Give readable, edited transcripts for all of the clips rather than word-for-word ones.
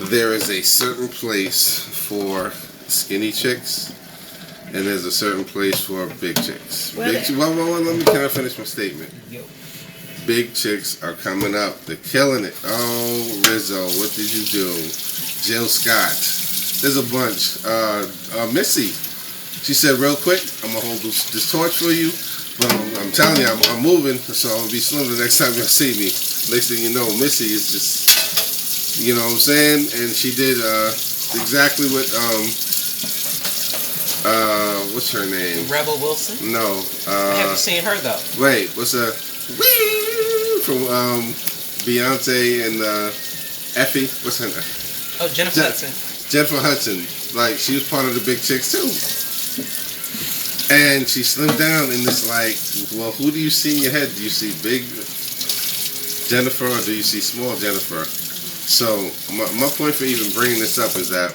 there is a certain place for skinny chicks, and there's a certain place for big chicks. Well, Can I finish my statement? Yo. Big chicks are coming up. They're killing it. Oh, Rizzo, what did you do? Jill Scott. There's a bunch. Missy. She said, real quick, I'm going to hold this torch for you. But I'm telling you, I'm moving, so I'm going to be slim the next time you see me. Next thing you know, Missy is just, you know what I'm saying? And she did exactly what, what's her name? Rebel Wilson? No. I haven't seen her, though. Wait, what's her? From Beyonce and Effie. What's her name? Oh, Jennifer Hudson. Jennifer Hudson. Like, she was part of the big chicks, too. And she slimmed down and it's like, well, who do you see in your head? Do you see big Jennifer or do you see small Jennifer? So, my point for even bringing this up is that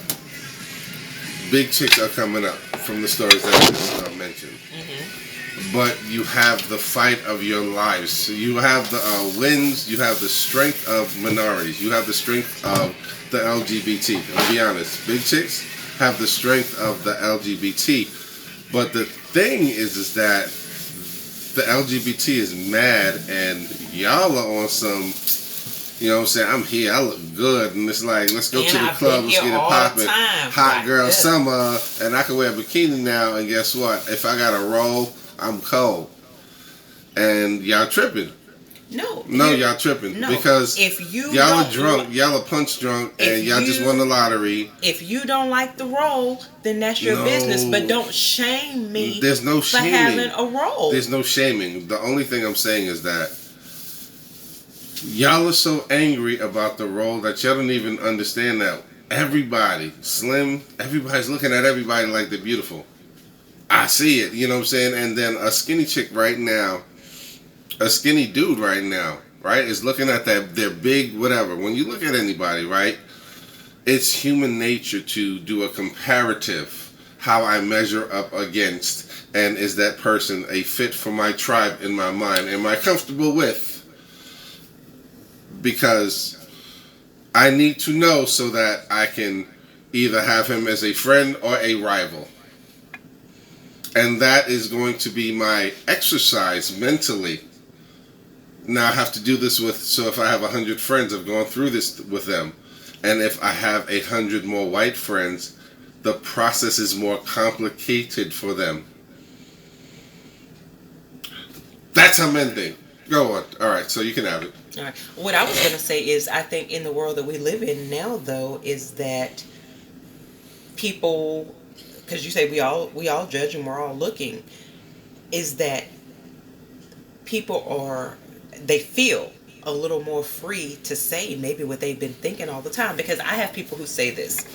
big chicks are coming up from the stories that I just mentioned. Mm-hmm. But you have the fight of your lives. So you have the wins, you have the strength of minorities, you have the strength of the LGBT. I'll be honest, big chicks have the strength of the LGBT. But the thing is that the LGBT is mad and y'all are on some, you know what I'm saying, I'm here, I look good, and it's like, let's go to the club, let's get it popping, hot girl summer, and I can wear a bikini now, and guess what, if I got a roll, I'm cold. And y'all tripping. No, y'all tripping. No, because if y'all are drunk, y'all are punch drunk, and y'all just won the lottery. If you don't like the role, then that's your business. But don't shame me. There's no for having a role. There's no shaming. The only thing I'm saying is that y'all are so angry about the role that y'all don't even understand that everybody, slim, everybody's looking at everybody like they're beautiful. I see it, you know what I'm saying? And then a skinny chick right now, a skinny dude right now, right, is looking at their big whatever. When you look at anybody, right, it's human nature to do a comparative, how I measure up against, and is that person a fit for my tribe in my mind? Am I comfortable with? Because I need to know so that I can either have him as a friend or a rival. And that is going to be my exercise mentally. Now I have to do this with, so if I have 100 friends, I've gone through this with them. And if I have 100 more white friends, the process is more complicated for them. That's how men think. Go on. All right, so you can have it. All right. What I was going to say is, I think in the world that we live in now, though, is that people, because you say we all judge and we're all looking, is that people they feel a little more free to say maybe what they've been thinking all the time. Because I have people who say this.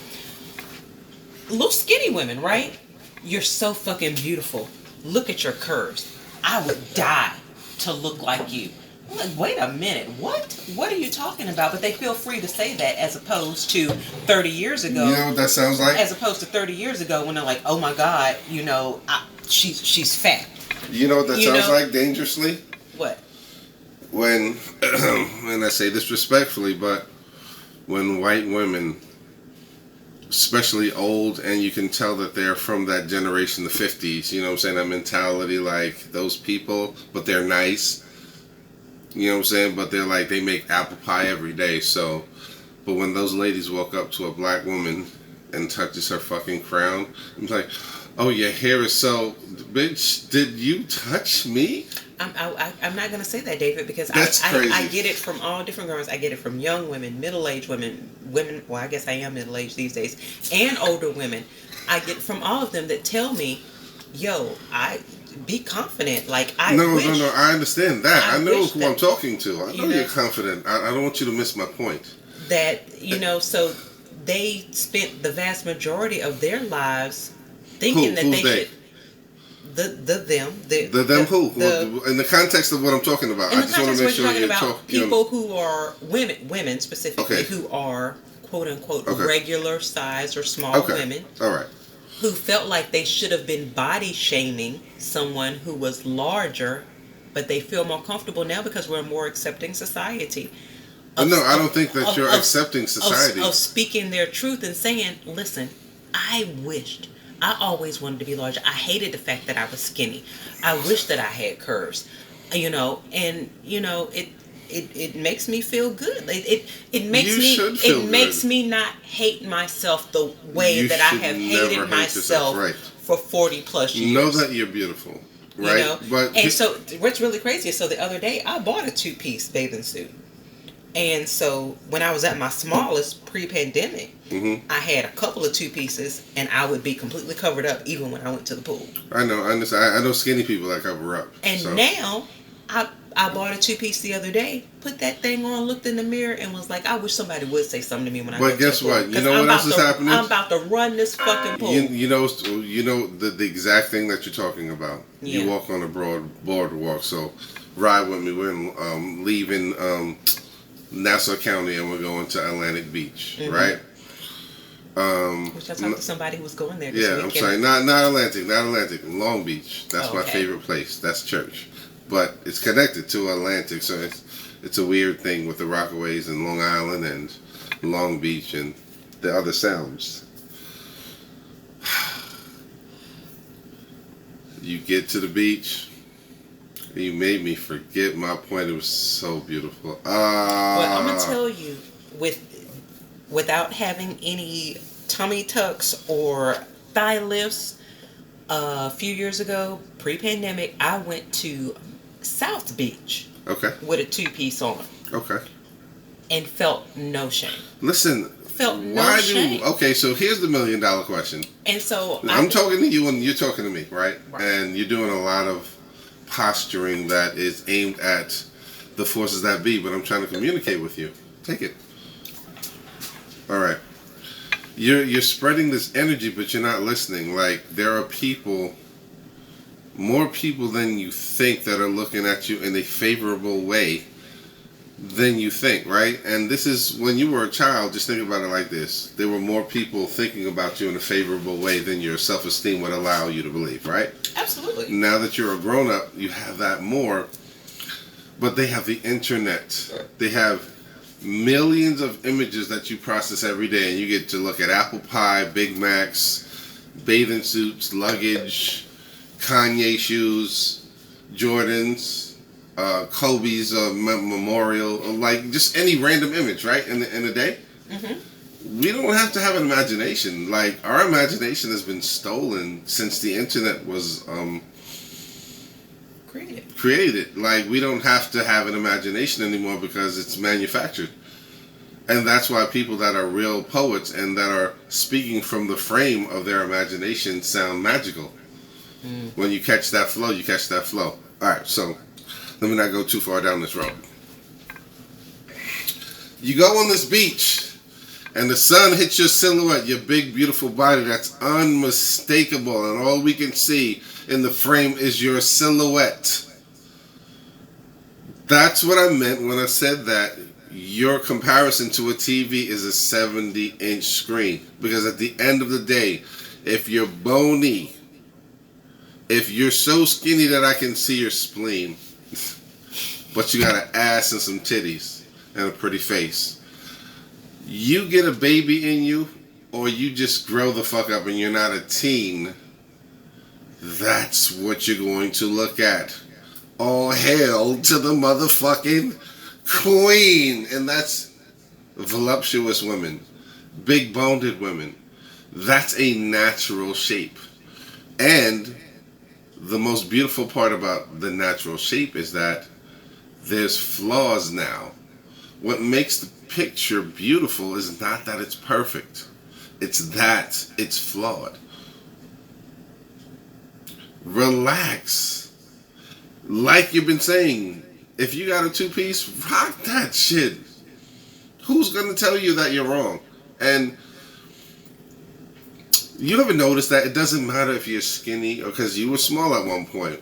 Little skinny women, right? You're so fucking beautiful. Look at your curves. I would die to look like you. I'm like, wait a minute, what are you talking about? But they feel free to say that, as opposed to 30 years ago. You know what that sounds like? As opposed to 30 years ago when they're like, oh my God, you know, she's fat. You know what that sounds like, dangerously? What? When, and I say this respectfully, but when white women, especially old, and you can tell that they're from that generation, the 50s, you know what I'm saying, that mentality, like those people, but they're nice, you know what I'm saying, but they're like, they make apple pie every day, so, but when those ladies walk up to a black woman and touches her fucking crown, I'm like, oh, your hair is so, bitch, did you touch me? I'm not going to say that, David, because I get it from all different girls. I get it from young women, middle-aged women, well, I guess I am middle-aged these days, and older women. I get from all of them that tell me, yo, be confident. Like, No, I understand that. I know who I'm talking to. I know you're confident. I don't want you to miss my point. That, so they spent the vast majority of their lives thinking that they should... In the context of what I'm talking about, I just want to make sure you're talking people who are women specifically, who are quote unquote regular size or small women. All right. Who felt like they should have been body shaming someone who was larger, but they feel more comfortable now because we're a more accepting society. But no, I don't think that you're accepting society. Of speaking their truth and saying, listen, I always wanted to be larger. I hated the fact that I was skinny. I wish that I had curves, and it makes me feel good. It makes me not hate myself the way that I have hated myself for 40 plus years. Know that you're beautiful, right? So what's really crazy is, so the other day I bought a 2-piece bathing suit. And so when I was at my smallest pre-pandemic, I had a couple of 2-pieces, and I would be completely covered up even when I went to the pool. I know skinny people that cover up. And now, I bought a 2-piece the other day, put that thing on, looked in the mirror, and was like, I wish somebody would say something to me when I go to the pool. But guess what? You know what else is happening? I'm about to run this fucking pool. You know the exact thing that you're talking about. Yeah. You walk on a boardwalk, so ride with me. We're leaving Nassau County, and we're going to Atlantic Beach, right? Which I talked to somebody who was going there this weekend. I'm sorry, not Atlantic, Long Beach. That's my favorite place. That's church. But it's connected to Atlantic, so it's a weird thing with the Rockaways and Long Island and Long Beach and the other sounds. You get to the beach. You made me forget my point. It was so beautiful. Well, I'm gonna tell you, without having any tummy tucks or thigh lifts, a few years ago, pre-pandemic, I went to South Beach. Okay. With a 2-piece on. Okay. And felt no shame. Listen. Shame. Okay, so here's the $1 million question. And so I'm talking to you and you're talking to me, right? And you're doing a lot of posturing that is aimed at the forces that be, but I'm trying to communicate with you. Take it. All right. You're spreading this energy, but you're not listening. Like, there are more people than you think that are looking at you in a favorable way than you think, right? And this is, when you were a child, just think about it like this. There were more people thinking about you in a favorable way than your self-esteem would allow you to believe, right? Absolutely. Now that you're a grown-up, you have that more, but they have the internet. They have millions of images that you process every day, and you get to look at apple pie, Big Macs, bathing suits, luggage, Kanye shoes, Jordans, Kobe's memorial, like just any random image, right? In a day. We don't have to have an imagination. Like, our imagination has been stolen since the internet was created. Like, we don't have to have an imagination anymore because it's manufactured. And that's why people that are real poets and that are speaking from the frame of their imagination sound magical. When you catch that flow, you catch that flow. All right, so let me not go too far down this road. You go on this beach, and the sun hits your silhouette, your big, beautiful body that's unmistakable, and all we can see in the frame is your silhouette. That's what I meant when I said that your comparison to a TV is a 70-inch screen. Because at the end of the day, if you're bony, if you're so skinny that I can see your spleen, but you got an ass and some titties and a pretty face, you get a baby in you, or you just grow the fuck up and you're not a teen, that's what you're going to look at. All hail to the motherfucking queen. And that's voluptuous women, big boned women. That's a natural shape. And the most beautiful part about the natural shape is that there's flaws now. What makes the picture beautiful is not that it's perfect. It's that it's flawed. Relax. Like you've been saying, if you got a 2-piece, rock that shit. Who's going to tell you that you're wrong? And you ever notice that it doesn't matter if you're skinny or because you were small at one point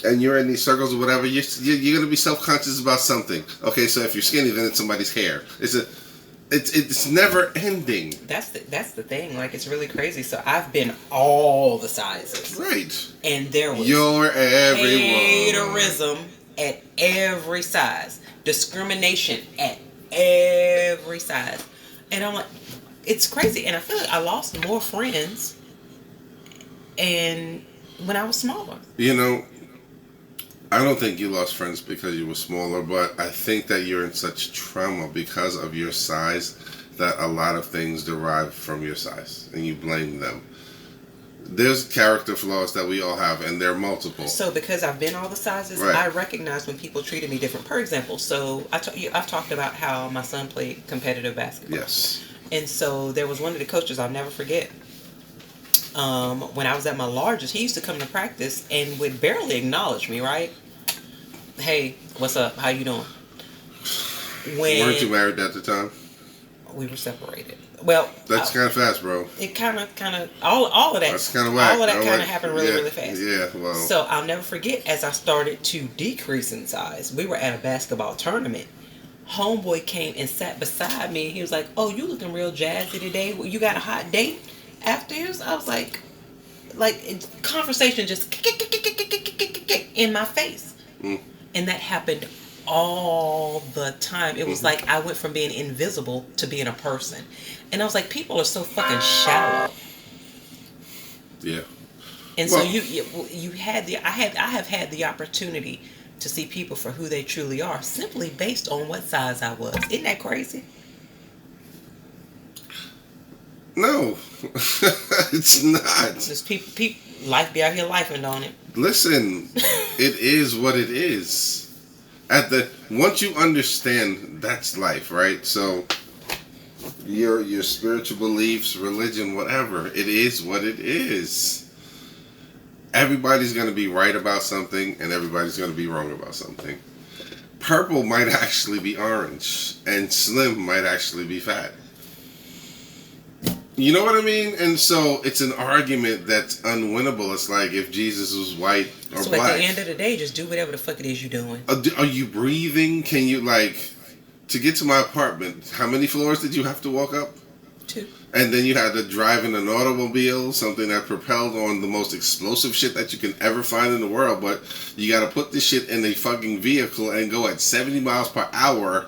and you're in these circles or whatever, you're going to be self-conscious about something. Okay, so if you're skinny, then it's somebody's hair. It's never ending. That's the thing. Like, it's really crazy. So I've been all the sizes. Right. And there was your everyone. haterism at every size. Discrimination at every size. And I'm like, it's crazy. And I feel like I lost more friends and when I was smaller. You know, I don't think you lost friends because you were smaller, but I think that you're in such trauma because of your size that a lot of things derive from your size, and you blame them. There's character flaws that we all have, and they're multiple. So because I've been all the sizes, Right. I recognize when people treated me different. For example, so I've talked about how my son played competitive basketball. Yes. And so there was one of the coaches I'll never forget. When I was at my largest, he used to come to practice and would barely acknowledge me, right? Hey, what's up? How you doing? Weren't you married at the time? We were separated. Well, that's kind of fast, bro. It kind of, all of that. That's kind of whack. All of that kind of happened really, really fast. Yeah, well. So I'll never forget, as I started to decrease in size, we were at a basketball tournament. Homeboy came and sat beside me. He was like, "Oh, you looking real jazzy today? You got a hot date after yours?" I was like, conversation just in my face. Mm. And that happened all the time. It was like I went from being invisible to being a person. And I was like, people are so fucking shallow. Yeah. And so you had I have had the opportunity to see people for who they truly are simply based on what size I was. Isn't that crazy? No. It's not. Just people life be out here lifing, don't it? Listen, it is what it is. Once you understand that's life, right? So your spiritual beliefs, religion, whatever, it is what it is. Everybody's going to be right about something and everybody's going to be wrong about something. Purple might actually be orange and slim might actually be fat. You know what I mean? And so it's an argument that's unwinnable. It's like if Jesus was white or so black. So at the end of the day, just do whatever the fuck it is you're doing. Are you breathing? Can you, to get to my apartment, how many floors did you have to walk up? 2. And then you had to drive in an automobile, something that propelled on the most explosive shit that you can ever find in the world. But you got to put this shit in a fucking vehicle and go at 70 miles per hour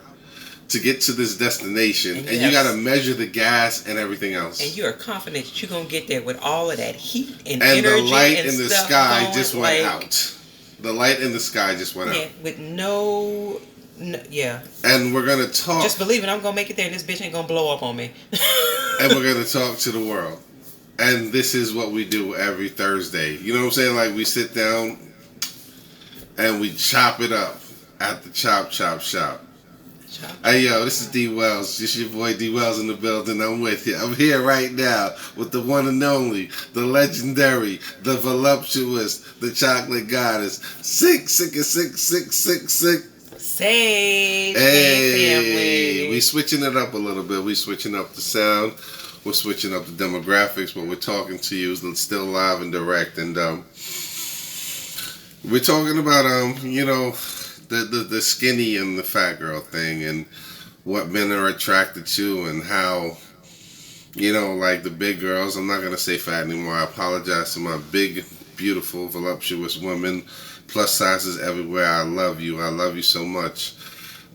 to get to this destination, and you got to measure the gas and everything else. And you are confident that you're going to get there with all of that heat and energy. And the light and in the stuff sky going, just went out. The light in the sky just went out. With no, yeah. And we're going to talk. Just believe it, I'm going to make it there and this bitch ain't going to blow up on me. And we're going to talk to the world. And this is what we do every Thursday. You know what I'm saying? Like, we sit down and we chop it up at the Chop Shop. Hey yo, this is D Wells. Just your boy D Wells in the building. I'm with you. I'm here right now with the one and only, the legendary, the voluptuous, the chocolate goddess. Sick. Say, hey, we switching it up a little bit. We switching up the sound. We're switching up the demographics, but we're talking to you still live and direct. And we're talking about the skinny and the fat girl thing and what men are attracted to and how, like the big girls, I'm not going to say fat anymore. I apologize to my big, beautiful, voluptuous women, plus sizes everywhere. I love you. I love you so much.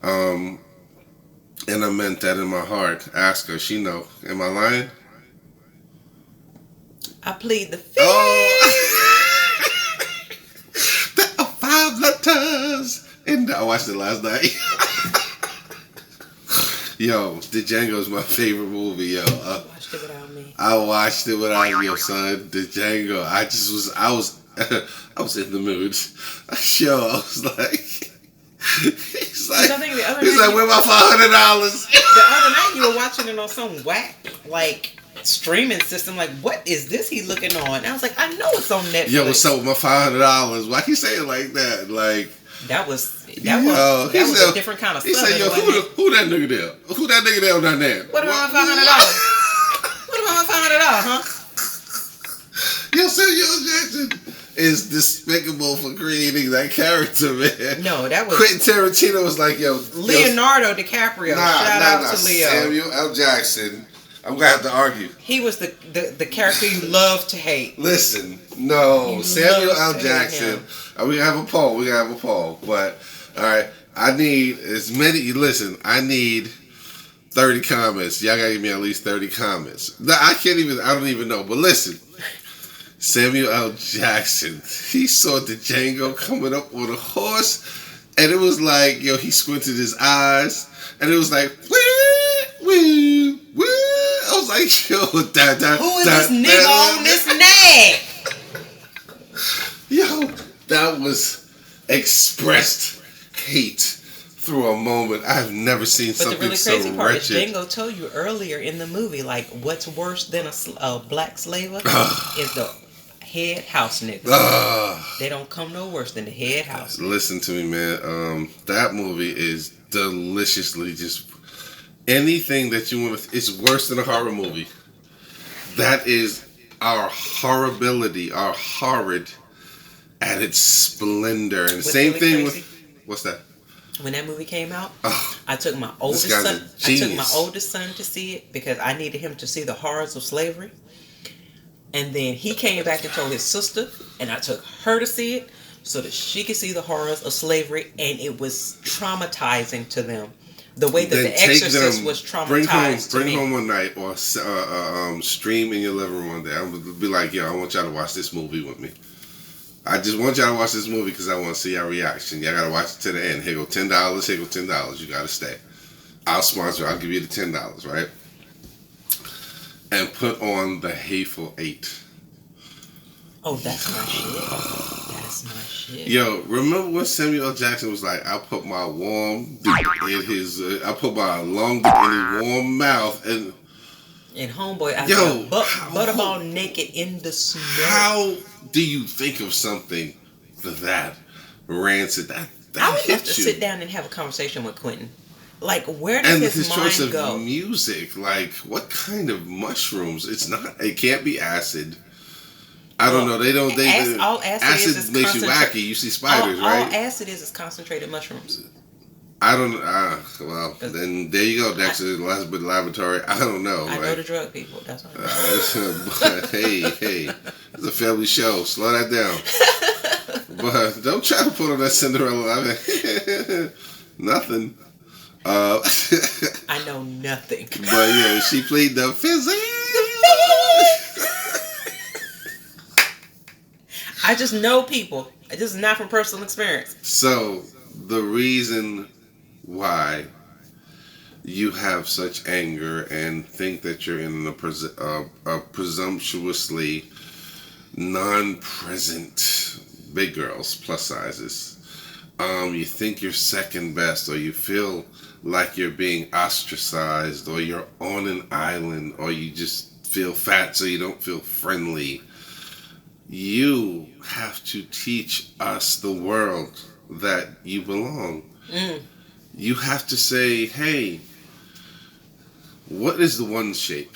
And I meant that in my heart. Ask her. She know. Am I lying? I plead the fifth. Oh. There are 5 letters. And I watched it last night. Yo, Django's my favorite movie, yo. Watched it without me. I watched it without you, son. Django. I was in the mood. Yo, I was like, he's like, where my $500? The other night you were watching it on some whack, streaming system. Like, what is this he looking on? And I was like, I know it's on Netflix. Yo, what's up with my $500? Why he say it like that? That was a different kind of stuff. He said, yo, who that nigga there? Who that nigga there on that name? What about my $500? What about my $500, huh? Yo, Samuel Jackson is despicable for creating that character, man. No, that was... Quentin Tarantino was like, yo... Leonardo DiCaprio. Shout out to Leo. Samuel L. Jackson. I'm going to have to argue. He was the character you love to hate. Listen, no. Samuel L. Jackson. We have a poll. But, all right. I need as many. Listen, I need 30 comments. Y'all gotta give me at least 30 comments. I can't even. I don't even know. But listen, Samuel L. Jackson. He saw the Django coming up on a horse, and it was like, yo, he squinted his eyes, and it was like, woo, woo, woo. I was like, yo, Who is this nigga on this nag? Yo, that was expressed hate through a moment. I've never seen But the something really crazy so part wretched. is Django told you earlier in the movie, like, what's worse than a black slaver is the head house niggas. They don't come no worse than the head house. Listen to me, man. That movie is deliciously just anything that you want to. It's worse than a horror movie. That is our horribility, our horrid at its splendor. And What's same really thing crazy? with what's that? When that movie came out, Oh, I took my oldest guy's son. a I took my genius. oldest son to see it because I needed him to see the horrors of slavery. And then he came back and told his sister, and I took her to see it so that she could see the horrors of slavery, and it was traumatizing to them. The way that then The Exorcist was traumatized to bring me. home one night or stream in your living room one day. I'm gonna be like, yo, I want y'all to watch this movie with me. I just want y'all to watch this movie because I want to see your reaction. Y'all gotta watch it to the end. Here go $10. Here go $10. You gotta stay. I'll sponsor. I'll give you the $10, right? And put on the Hateful Eight. Oh, that's my shit. That's my shit. Yo, remember when Samuel L. Jackson was like, "I put my warm dick in his, I put my long dick in his warm mouth," and Homeboy, I yo, got butterball naked in the snow. how do you think of something that rancid? That I would love hit to you? sit down and have a conversation with Quentin. Like, where does And his choice mind of go? music, like what kind of mushrooms? It's not. It can't be acid. I don't know. They don't. All acid is makes you concentrate- wacky. You see spiders, all right? acid is concentrated mushrooms. I don't. Well, then there you go, Dexter. Laboratory. I don't know. I right? know the drug people. That's what But hey, it's a family show. Slow that down. But don't try to put on that Cinderella. I mean, nothing. I know nothing. But yeah, she played the physics. I just know people. This is not from personal experience. So the reason why you have such anger and think that you're in a presumptuously non-present big girls plus sizes, you think you're second best, or you feel like you're being ostracized, or you're on an island, or you just feel fat so you don't feel friendly. You have to teach us, the world, that you belong. You have to say, hey, what is the 1 shape?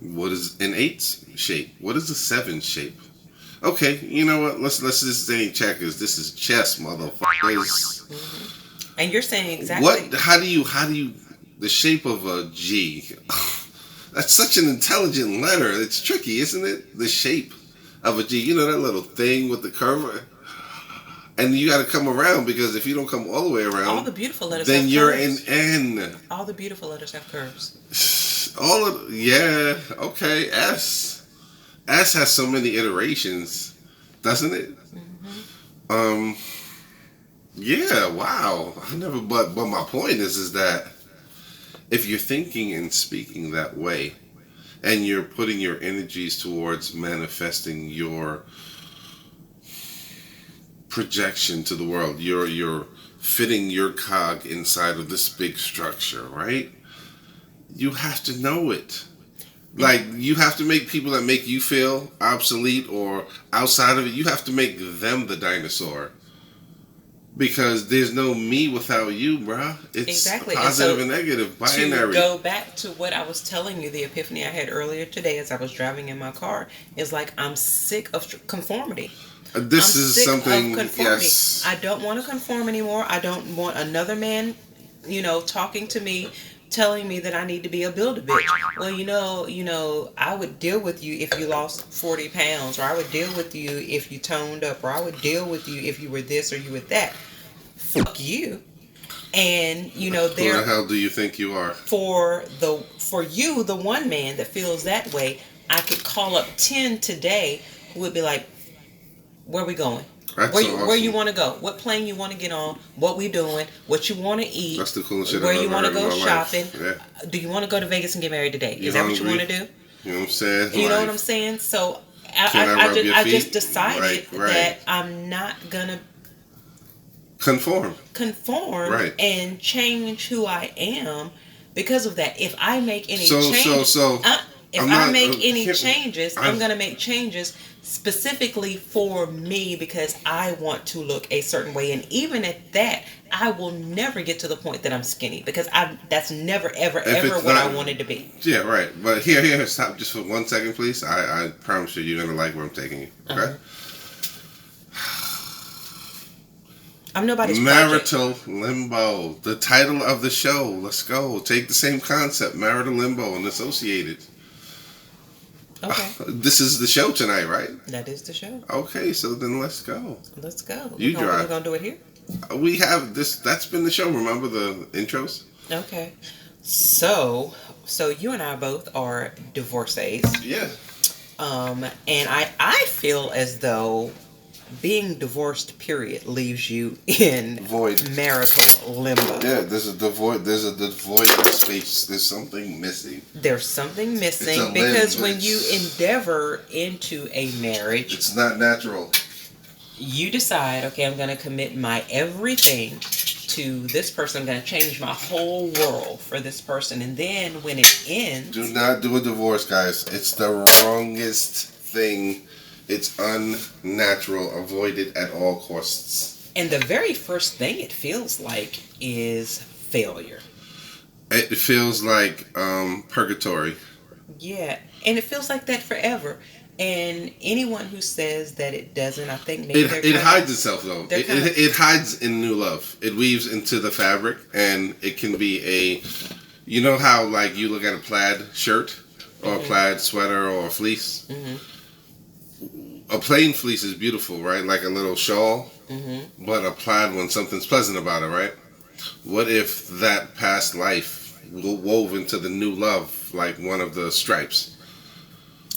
What is an 8 shape? What is a 7 shape? Okay, you know what? Let's just say checkers. This is chess, motherfuckers. And you're saying exactly. How do you the shape of a G? That's such an intelligent letter. It's tricky, isn't it? The shape of a G. You know that little thing with the curve? And you got to come around, because if you don't come all the way around, All the beautiful letters then have you're curves. in N. All the beautiful letters have curves. Okay, S has so many iterations, doesn't it? Yeah, wow. I never, but my point is that if you're thinking and speaking that way, and you're putting your energies towards manifesting your projection to the world, you're fitting your cog inside of this big structure, right? You have to know it. Like, you have to make people that make you feel obsolete or outside of it, you have to make them the dinosaur. Because there's no me without you, bruh. It's Exactly. positive and negative, binary. To go back to what I was telling you, the epiphany I had earlier today as I was driving in my car, is like, I'm sick of conformity. This I'm is sick something, of conformity. yes. I don't want to conform anymore. I don't want another man, talking to me, telling me that I need to be a Build-A-Bitch. Well, I would deal with you if you lost 40 pounds, or I would deal with you if you toned up, or I would deal with you if you were this or you were that. fuck you. And Who the hell do you think you are? For you, the one man that feels that way, I could call up 10 today who would be like, where we going? That's Where so you awesome. where you want to go? What plane you want to get on? What we doing? What you want to eat? That's the coolest shit Where I've you ever want to heard in go my shopping? life. Yeah. Do you want to go to Vegas and get married today? You Is that what you hungry? want to do? You know what I'm saying? You know what I'm saying? So Can I rub your I feet? just decided Right. that I'm not gonna Conform. conform and change who I am because of that. If I make any changes, I'm gonna make changes specifically for me because I want to look a certain way. And even at that, I will never get to the point that I'm skinny because that's never ever what I wanted to be. Yeah, right. But here, stop just for 1 second, please. I promise you're gonna like where I'm taking you. Okay. Uh-huh. I'm nobody's Marital Limbo, the title of the show. Let's go. Take the same concept, Marital Limbo and Associated. Okay. This is the show tonight, right? That is the show. Okay, so then let's go. Let's go. You drive. We're gonna do it here. We have this. That's been the show. Remember the intros? Okay. So you and I both are divorcees. Yeah. And I feel as though being divorced, period, leaves you in void marital limbo. Yeah, there's a void space. There's something missing. There's something missing because when you endeavor into a marriage, it's not natural. You decide, okay, I'm going to commit my everything to this person. I'm going to change my whole world for this person. And then when it ends... Do not do a divorce, guys. It's the wrongest thing. It's unnatural. Avoid it at all costs. And the very first thing it feels like is failure. It feels like purgatory. Yeah, and it feels like that forever. And anyone who says that it doesn't, I think maybe it hides itself though. It hides in new love. It weaves into the fabric, and it can be a, you know how like you look at a plaid shirt or a plaid sweater or a fleece. Mm-hmm. A plain fleece is beautiful, right? Like a little shawl. Mm-hmm. But a plaid one, something's pleasant about it, right? What if that past life wove into the new love, like one of the stripes?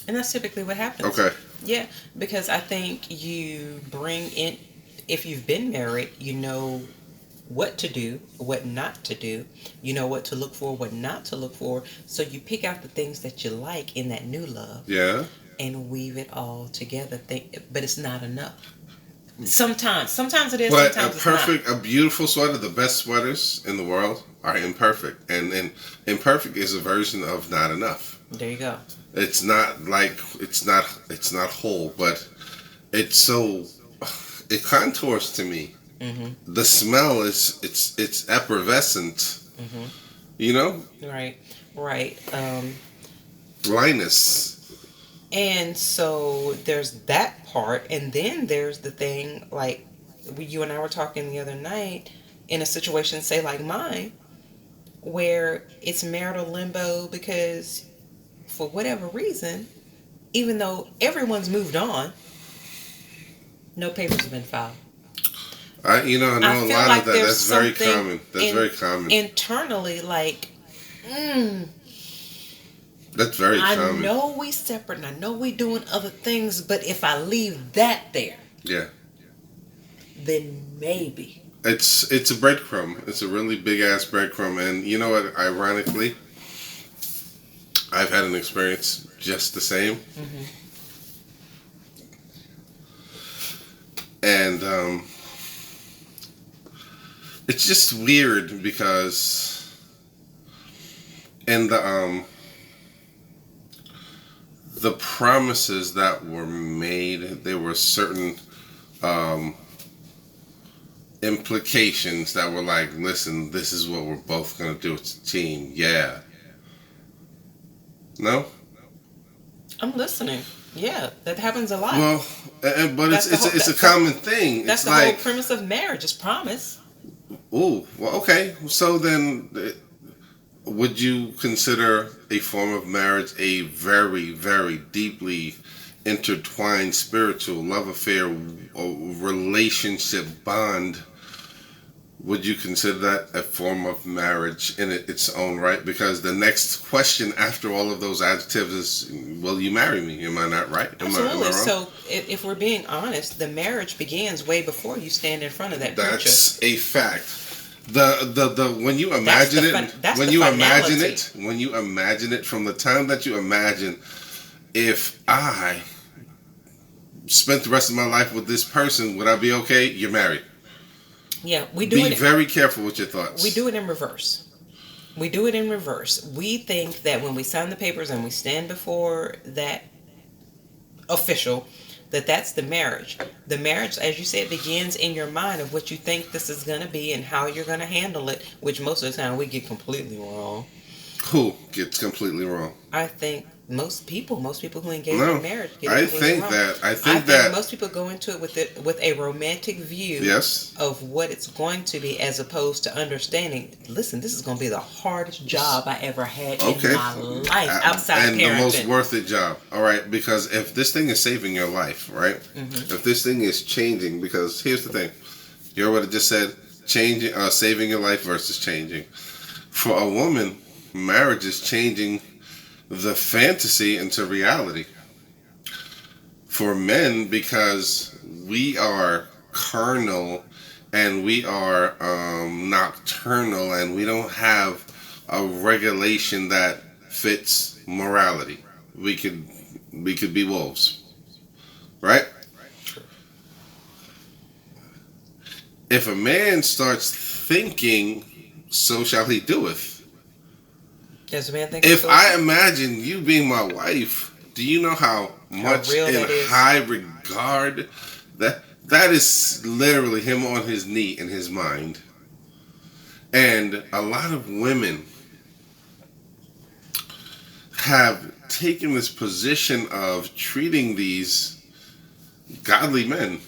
And that's typically what happens. Okay. Yeah, because I think you bring in, if you've been married, you know what to do, what not to do. You know what to look for, what not to look for. So you pick out the things that you like in that new love. Yeah. And weave it all together. But it's not enough. Sometimes it is. But sometimes it's not. A beautiful sweater, the best sweaters in the world are imperfect, and imperfect is a version of not enough. There you go. It's not like it's not whole, but it's so it contours to me. Mm-hmm. The smell is it's effervescent. Mm-hmm. You know. Right. Linus. And so there's that part, and then there's the thing, like you and I were talking the other night, in a situation, say like mine, where it's marital limbo because for whatever reason, even though everyone's moved on, no papers have been filed. I know a lot like of that. That's very common. That's very common. Internally, like, that's very common. I know we separate and I know we doing other things, but if I leave that there, yeah, then maybe. It's a breadcrumb. It's a really big ass breadcrumb. And you know what, ironically, I've had an experience just the same. Mm-hmm. And it's just weird because in the promises that were made, there were certain implications that were like, listen, this is what we're both going to do. It's a team. Yeah. No? I'm listening. Yeah, that happens a lot. Well, but it's a common thing. That's it's the like, whole premise of marriage is promise. Ooh, well, okay. So then, would you consider a form of marriage a very, very deeply intertwined spiritual love affair or relationship bond would you consider that a form of marriage in its own right? Because the next question after all of those adjectives is, will you marry me? Am I not right? Am I Absolutely. wrong? So if we're being honest, the marriage begins way before you stand in front of that creature. That's a fact. The when you That's imagine the it, that's when the you imagine finality. it, when you imagine it, from the time that you imagine, if I spent the rest of my life with this person, would I be okay? You're married. Yeah, we do Be it. very careful with your thoughts. We do it in reverse. We do it in reverse. We think that when we sign the papers and we stand before that official, that's the marriage. The marriage, as you said, begins in your mind of what you think this is going to be and how you're going to handle it, which most of the time we get completely wrong. Who gets completely wrong? I think most people who engage No, in marriage get I completely think wrong. that. I I think think that. most people go into it with a romantic view Yes. of what it's going to be, as opposed to understanding. Listen, this is going to be the hardest job I ever had Okay. in my life outside And parenting. the most worth it job. All right, because if this thing is saving your life, right? Mm-hmm. If this thing is changing, because here's the thing, you already just said changing, saving your life versus changing. For a woman, marriage is changing the fantasy into reality. For men, because we are carnal and we are nocturnal and we don't have a regulation that fits morality. We could be wolves, right? If a man starts thinking, so shall he doeth. Does a man think If so? I imagine you being my wife, do you know how much real in that is? high regard that is literally him on his knee in his mind. And a lot of women have taken this position of treating these godly men.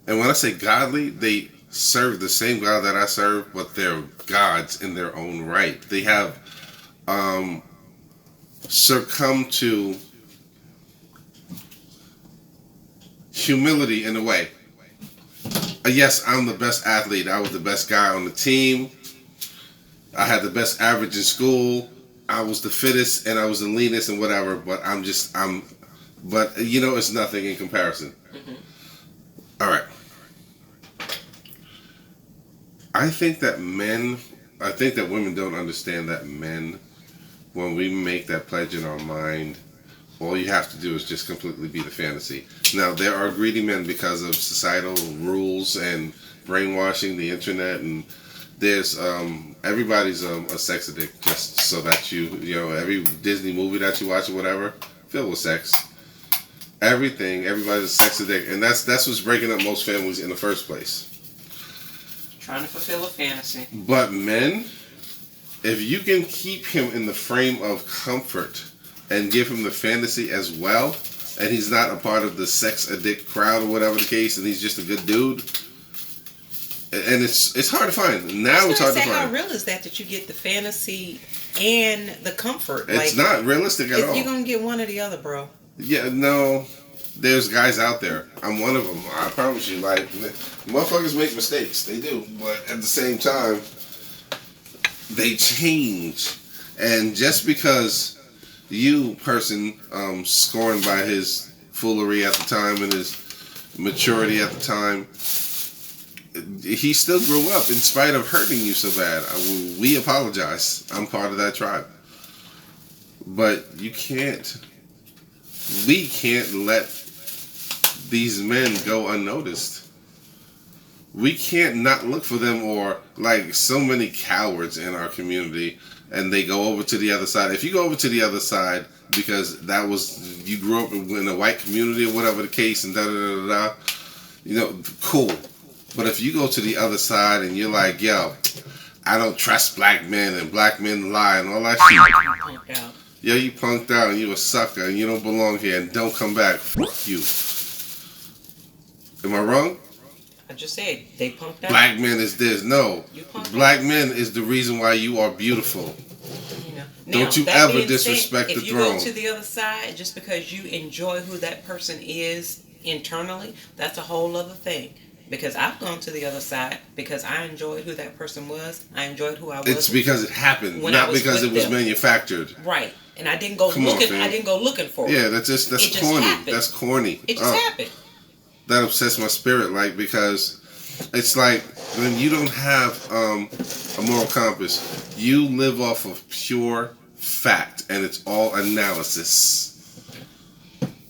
And when I say godly, they serve the same God that I serve, but they're gods in their own right. They have succumbed to humility in a way. Yes, I'm the best athlete. I was the best guy on the team. I had the best average in school. I was the fittest and I was the leanest and whatever, but but it's nothing in comparison. Mm-hmm. All right. I think that women don't understand that men, when we make that pledge in our mind, all you have to do is just completely be the fantasy. Now, there are greedy men because of societal rules and brainwashing, the internet, and there's everybody's a sex addict, just so that every Disney movie that you watch or whatever, filled with sex. Everybody's a sex addict, and that's what's breaking up most families in the first place. Trying to fulfill a fantasy. But men, if you can keep him in the frame of comfort and give him the fantasy as well, and he's not a part of the sex addict crowd or whatever the case, and he's just a good dude, and it's hard to find. Now it's hard to find. How real is that you get the fantasy and the comfort? It's not realistic at all. You're gonna get one or the other, bro. Yeah, no. There's guys out there. I'm one of them. I promise you. Like, motherfuckers make mistakes. They do. But at the same time, they change. And just because you, person, scorned by his foolery at the time and his maturity at the time, he still grew up in spite of hurting you so bad. We apologize. I'm part of that tribe. But we can't let these men go unnoticed. We can't not look for them, or like so many cowards in our community, and they go over to the other side. If you go over to the other side because you grew up in a white community or whatever the case, and cool. But if you go to the other side and you're like, yo, I don't trust black men and black men lie and all that shit. Yo, you punked out and you a sucker and you don't belong here and don't come back. Fuck you. Am I wrong? I just said they punked out. Black men is this. No. Black men is the reason why you are beautiful. Don't you ever disrespect the throne. If you go to the other side just because you enjoy who that person is internally, that's a whole other thing. because I've gone to the other side because I enjoyed who that person was. I enjoyed who I was. It's because it happened, when I not was because it with was them. manufactured. Right. And I didn't go Come on, looking. fam. I didn't go looking for it. Yeah, that's It just corny. happened. That's corny. It just happened. That upsets my spirit, like, because it's like when you don't have a moral compass, you live off of pure fact, and it's all analysis.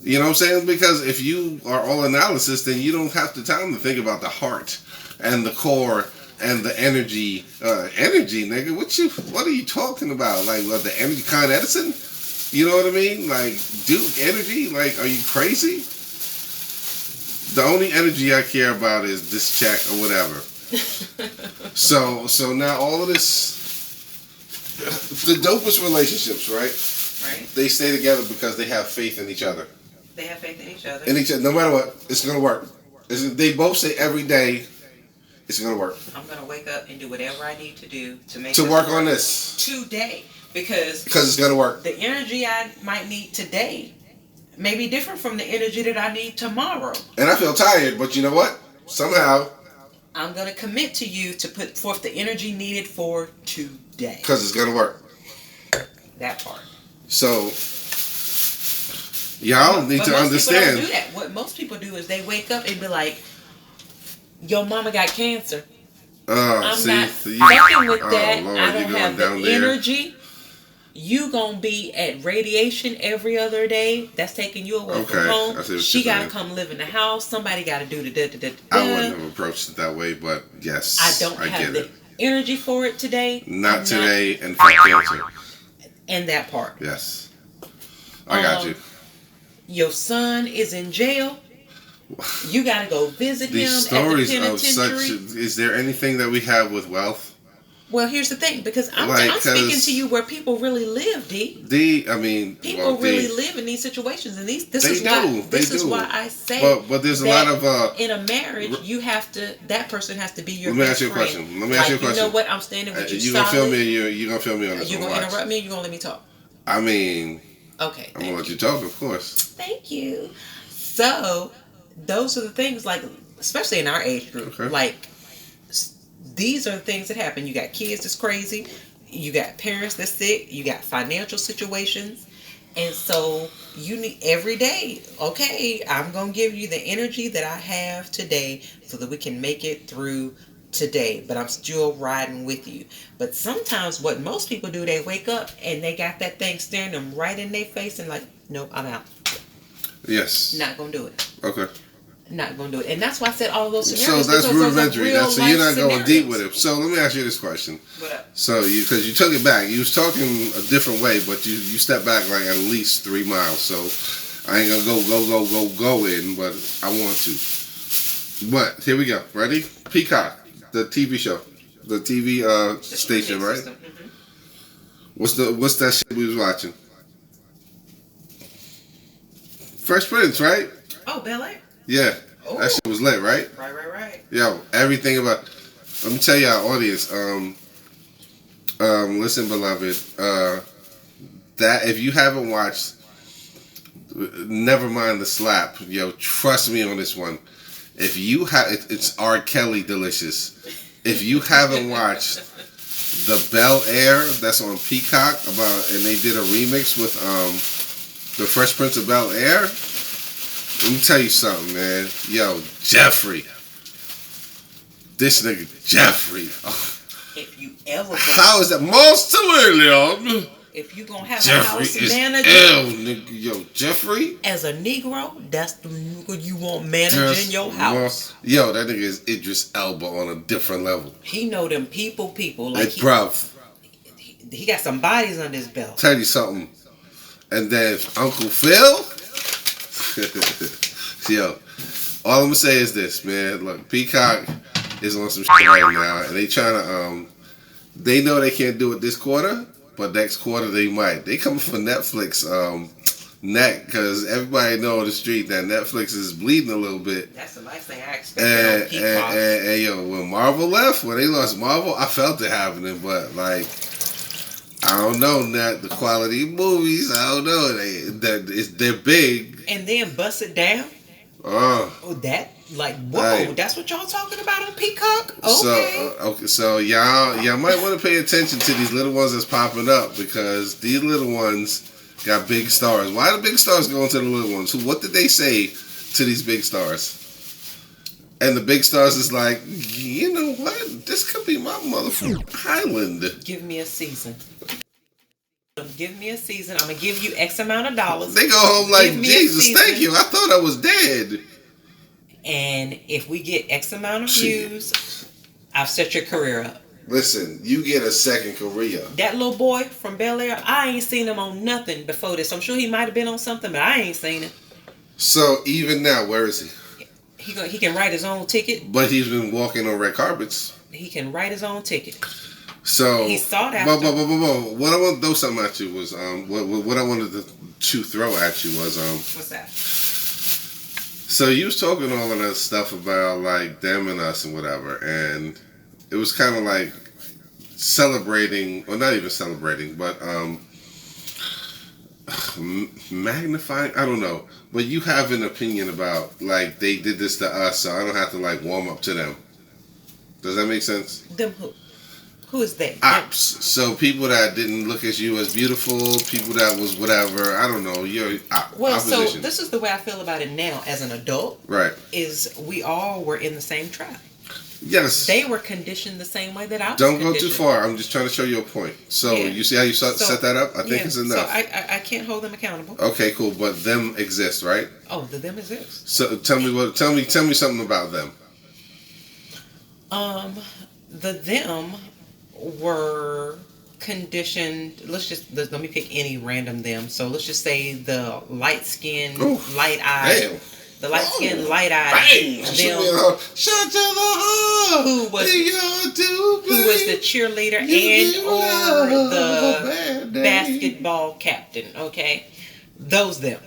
You know what I'm saying? Because if you are all analysis, then you don't have the time to think about the heart and the core and the energy. Energy, nigga. What are you talking about? Like, what, the energy Con Edison? You know what I mean? Like, Duke Energy? Like, are you crazy? The only energy I care about is this check or whatever. So now all of this, the dopest relationships, right? Right. They stay together because they have faith in each other. They have faith in each other. No matter what, it's gonna work. They both say every day, it's gonna work. I'm gonna wake up and do whatever I need to do to make to work on this today because it's gonna work. The energy I might need today may be different from the energy that I need tomorrow. And I feel tired, but you know what? Somehow I'm gonna commit to you to put forth the energy needed for today. Because it's gonna work. That part. So y'all need to understand. People don't do that. What most people do is they wake up and be like, "Your mama got cancer." I'm not fucking with that. Lord, I don't have the energy. You gonna be at radiation every other day. That's taking you away from home. She gotta come live in the house. Somebody gotta do the da. I wouldn't have approached it that way, but yes, I don't have the energy for it today. Not today, and for cancer. And that part. Yes, I got you. Your son is in jail. You gotta go visit him These at the stories penitentiary. of such. Is there anything that we have with wealth? Well, here's the thing, because I'm speaking to you where people really live, people really live in these situations, and this is why I say. But there's a lot of in a marriage, you have to. That person has to be your. Let me ask you a question. You know what? I'm standing with you. You gonna feel me? You gonna feel me on this? You gonna interrupt me? You gonna let me talk? I mean. Okay. I'm gonna let you talk, of course. Thank you. So, those are the things, like, especially in our age group, like. These are the things that happen. You got kids that's crazy. You got parents that's sick. You got financial situations. And so you need every day, okay, I'm going to give you the energy that I have today so that we can make it through today. But I'm still riding with you. But sometimes what most people do, they wake up and they got that thing staring them right in their face and like, nope, I'm out. Yes. Not going to do it. Okay. Not going to do it. And that's why I said all those scenarios. So that's rudimentary. So you're not going deep with it. So let me ask you this question. What up? So because you took it back. You was talking a different way, but you stepped back like at least 3 miles. So I ain't going to go in, but I want to. But here we go. Ready? Peacock, the TV show. The TV station, right? Mm-hmm. What's that shit we was watching? Fresh Prince, right? Oh, Bel-Air? Yeah, that shit was lit, right? Right. Yo, everything about. Let me tell y'all, audience. Listen, beloved. That if you haven't watched, never mind the slap. Yo, trust me on this one. If you have, it's R. Kelly delicious. If you haven't watched the Bel-Air that's on Peacock and they did a remix with the Fresh Prince of Bel-Air. Let me tell you something, man. Yo, Jeffrey. This nigga, Jeffrey. Oh. If you ever... How is that? Monster William. If you gonna have Jeffrey a house manager... Nigga. Yo, Jeffrey? As a Negro, that's the nigga you want managing your house. Yo, that nigga is Idris Elba on a different level. He know them people. Like bruv. He got some bodies on his belt. Tell you something. And then Uncle Phil... Yo, all I'm gonna say is this, man. Look, Peacock is on some shit right now, and they trying to they know they can't do it this quarter, but next quarter they might. They coming for Netflix neck, because everybody know on the street that Netflix is bleeding a little bit. That's the last thing I expected on Peacock. And yo, when Marvel left, when they lost Marvel, I felt it happening, but like. I don't know, Nat, the quality of movies. I don't know. They're big. And then Bust It Down. Oh, that like whoa! Hey. That's what y'all talking about on Peacock? Okay. So y'all might want to pay attention to these little ones that's popping up because these little ones got big stars. Why the big stars going to the little ones? What did they say to these big stars? And the big stars is like, you know what? This could be my motherfucking island. Give me a season. Give me a season. I'm gonna give you X amount of dollars. They go home like, Jesus, thank you. I thought I was dead. And if we get X amount of views, I've set your career up. Listen, you get a second career. That little boy from Bel Air, I ain't seen him on nothing before this. I'm sure he might have been on something, but I ain't seen him. So even now, where is he? He can write his own ticket. But he's been walking on red carpets. He can write his own ticket. So he sought after. What I want to throw something at you was what I wanted to throw at you was what's that? So you was talking all of that stuff about like them and us and whatever, and it was kind of like celebrating, or not even celebrating, but magnifying. I don't know, but you have an opinion about like they did this to us, so I don't have to like warm up to them. Does that make sense? Them who? Who is they? Ops. So people that didn't look at you as beautiful, people that was whatever. I don't know. You're opposition. So this is the way I feel about it now as an adult. Right. Is we all were in the same trap. Yes. They were conditioned the same way that I was. Don't go too far. I'm just trying to show you a point. So you see how you set that up? I think it's enough. So I can't hold them accountable. Okay, cool. But them exist, right? Oh, the them exist. So tell me something about them. The them were conditioned. Let me pick any random them. So let's just say the light-skinned, light-eyed. The light-skinned, light-eyed them who was the cheerleader or the basketball captain, okay? Those them.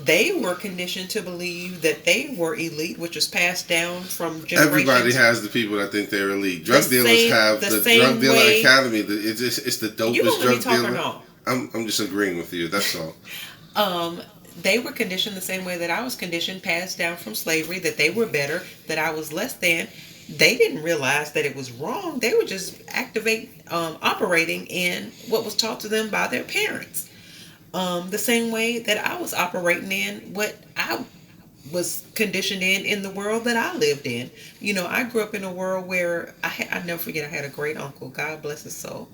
They were conditioned to believe that they were elite, which was passed down from generations. Everybody has the people that think they're elite. Drug dealers have the Drug Dealer Academy. It's the dopest drug dealer. No? I'm just agreeing with you. That's all. They were conditioned the same way that I was conditioned, passed down from slavery, that they were better, that I was less than. They didn't realize that it was wrong. They were just operating in what was taught to them by their parents. The same way that I was operating in what I was conditioned in the world that I lived in. You know, I grew up in a world where I never forget, I had a great uncle, God bless his soul.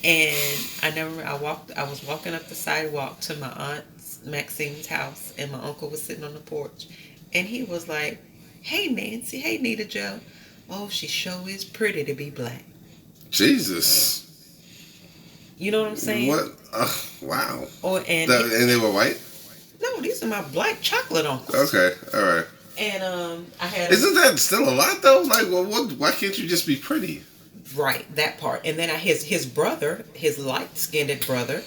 And I was walking up the sidewalk to my aunt Maxine's house, and my uncle was sitting on the porch, and he was like, "Hey Nancy, hey Nita Joe, oh she sure is pretty to be black." Jesus. You know what I'm saying? What? Wow. And they were white? No, these are my black chocolate uncles. Okay, all right. And I had. Isn't that still a lot though? Like, well, why can't you just be pretty? Right, that part. And then his brother, his light-skinned brother,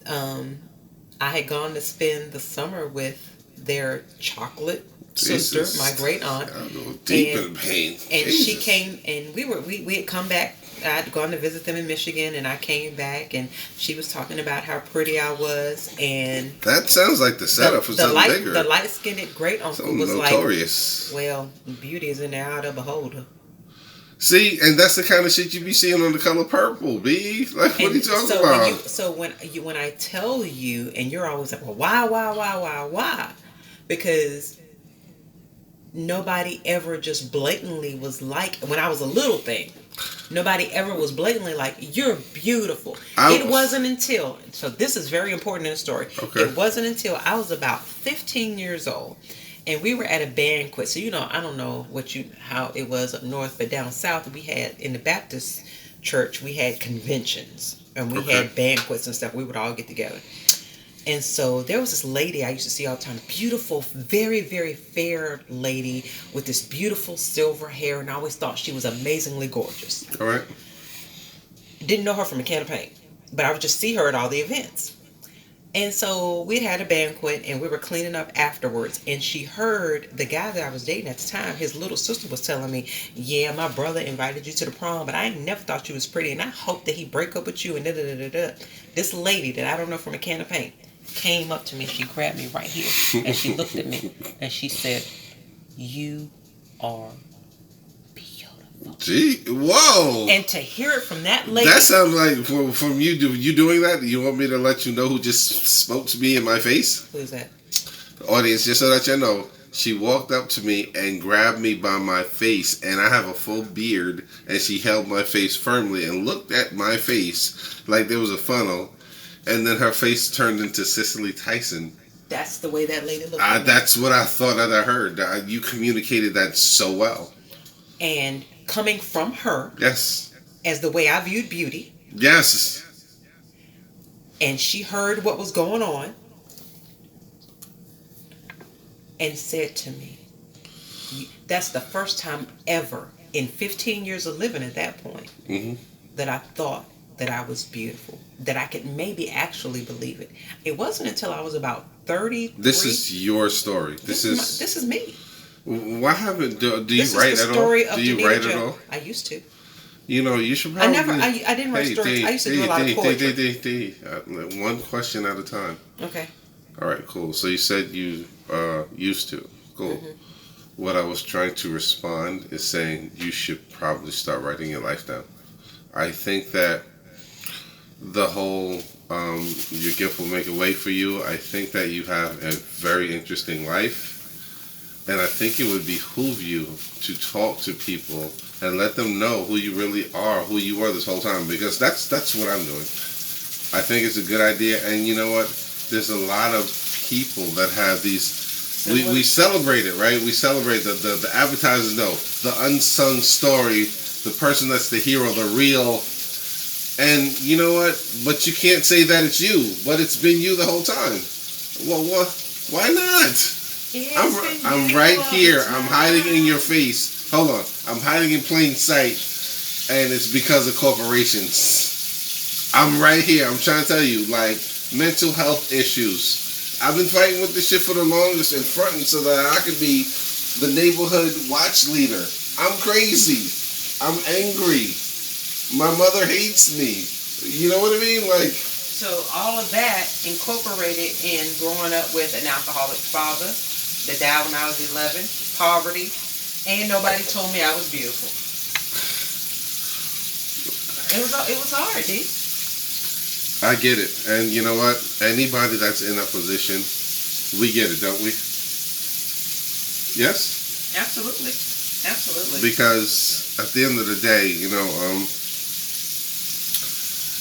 I had gone to spend the summer with their chocolate sister, my great aunt. I go deep in pain. And Jesus. She came, and we had come back. I had gone to visit them in Michigan, and I came back, and she was talking about how pretty I was, and that sounds like the setup for something bigger. The light-skinned great uncle was notorious. Like, "Well, beauty is in the eye of the beholder." See, and that's the kind of shit you be seeing on The Color Purple, B. Like, what are you talking about? When I tell you, and you're always like, "Well, why?" Because nobody ever just blatantly was like, when I was a little thing, nobody ever was blatantly like, "You're beautiful." It wasn't until, so this is very important in the story. Okay. It wasn't until I was about 15 years old. And we were at a banquet. So, you know, I don't know how it was up north, but down south we had, in the Baptist church, we had conventions. And we had banquets and stuff. We would all get together. And so there was this lady I used to see all the time. Beautiful, very, very fair lady with this beautiful silver hair. And I always thought she was amazingly gorgeous. All right. Didn't know her from a can of paint. But I would just see her at all the events. And so we had a banquet, and we were cleaning up afterwards, and she heard the guy that I was dating at the time, his little sister was telling me, "Yeah, my brother invited you to the prom, but I ain't never thought you was pretty, and I hope that he break up with you," and da-da-da-da-da. This lady that I don't know from a can of paint came up to me. She grabbed me right here, and she looked at me, and she said, "You are beautiful." Gee, whoa! And to hear it from that lady, That sounds like from you. You doing that? You want me to let you know who just spoke to me in my face? who's that? The audience, just so that you know, she walked up to me and grabbed me by my face, and I have a full beard, and she held my face firmly and looked at my face like there was a funnel, and then her face turned into Cicely Tyson. That's the way that lady looked at me. That's what I thought that I heard. You communicated that so well. And coming from her, Yes. as the way I viewed beauty, Yes. and she heard what was going on, and said to me, that's the first time ever in 15 years of living at that point that I thought that I was beautiful, that I could maybe actually believe it. It wasn't until I was about 30. This is your story. This is me. Why haven't do you This write is the at story all? of Do you Danita write Jo. at all? I used to. You know, you should probably. I didn't write stories. I used to do a lot of poetry. One question at a time. Okay. All right, cool. So you said you used to. Cool. What I was trying to respond is saying you should probably start writing your life down. I think that the whole your gift will make a way for you. I think that you have a very interesting life. And I think it would behoove you to talk to people and let them know who you really are, who you were this whole time, because that's what I'm doing. I think it's a good idea, and you know what? There's a lot of people that have these. We celebrate it, right? We celebrate the advertisers know the unsung story, the person that's the hero, the real. And you know what? But you can't say that it's you, but it's been you the whole time. Well, why not? I'm right here. I'm hiding in your face. Hold on. I'm hiding in plain sight, and it's because of corporations. I'm right here. I'm trying to tell you, like, mental health issues. I've been fighting with this shit for the longest and fronting so that I could be the neighborhood watch leader. I'm crazy. I'm angry. My mother hates me. You know what I mean? Like, so all of that incorporated in growing up with an alcoholic father that died when I was 11, poverty, and nobody told me I was beautiful. It was hard, D. I get it. And you know what? Anybody that's in a position, we get it, don't we? Yes? Absolutely. Absolutely. Because at the end of the day, you know,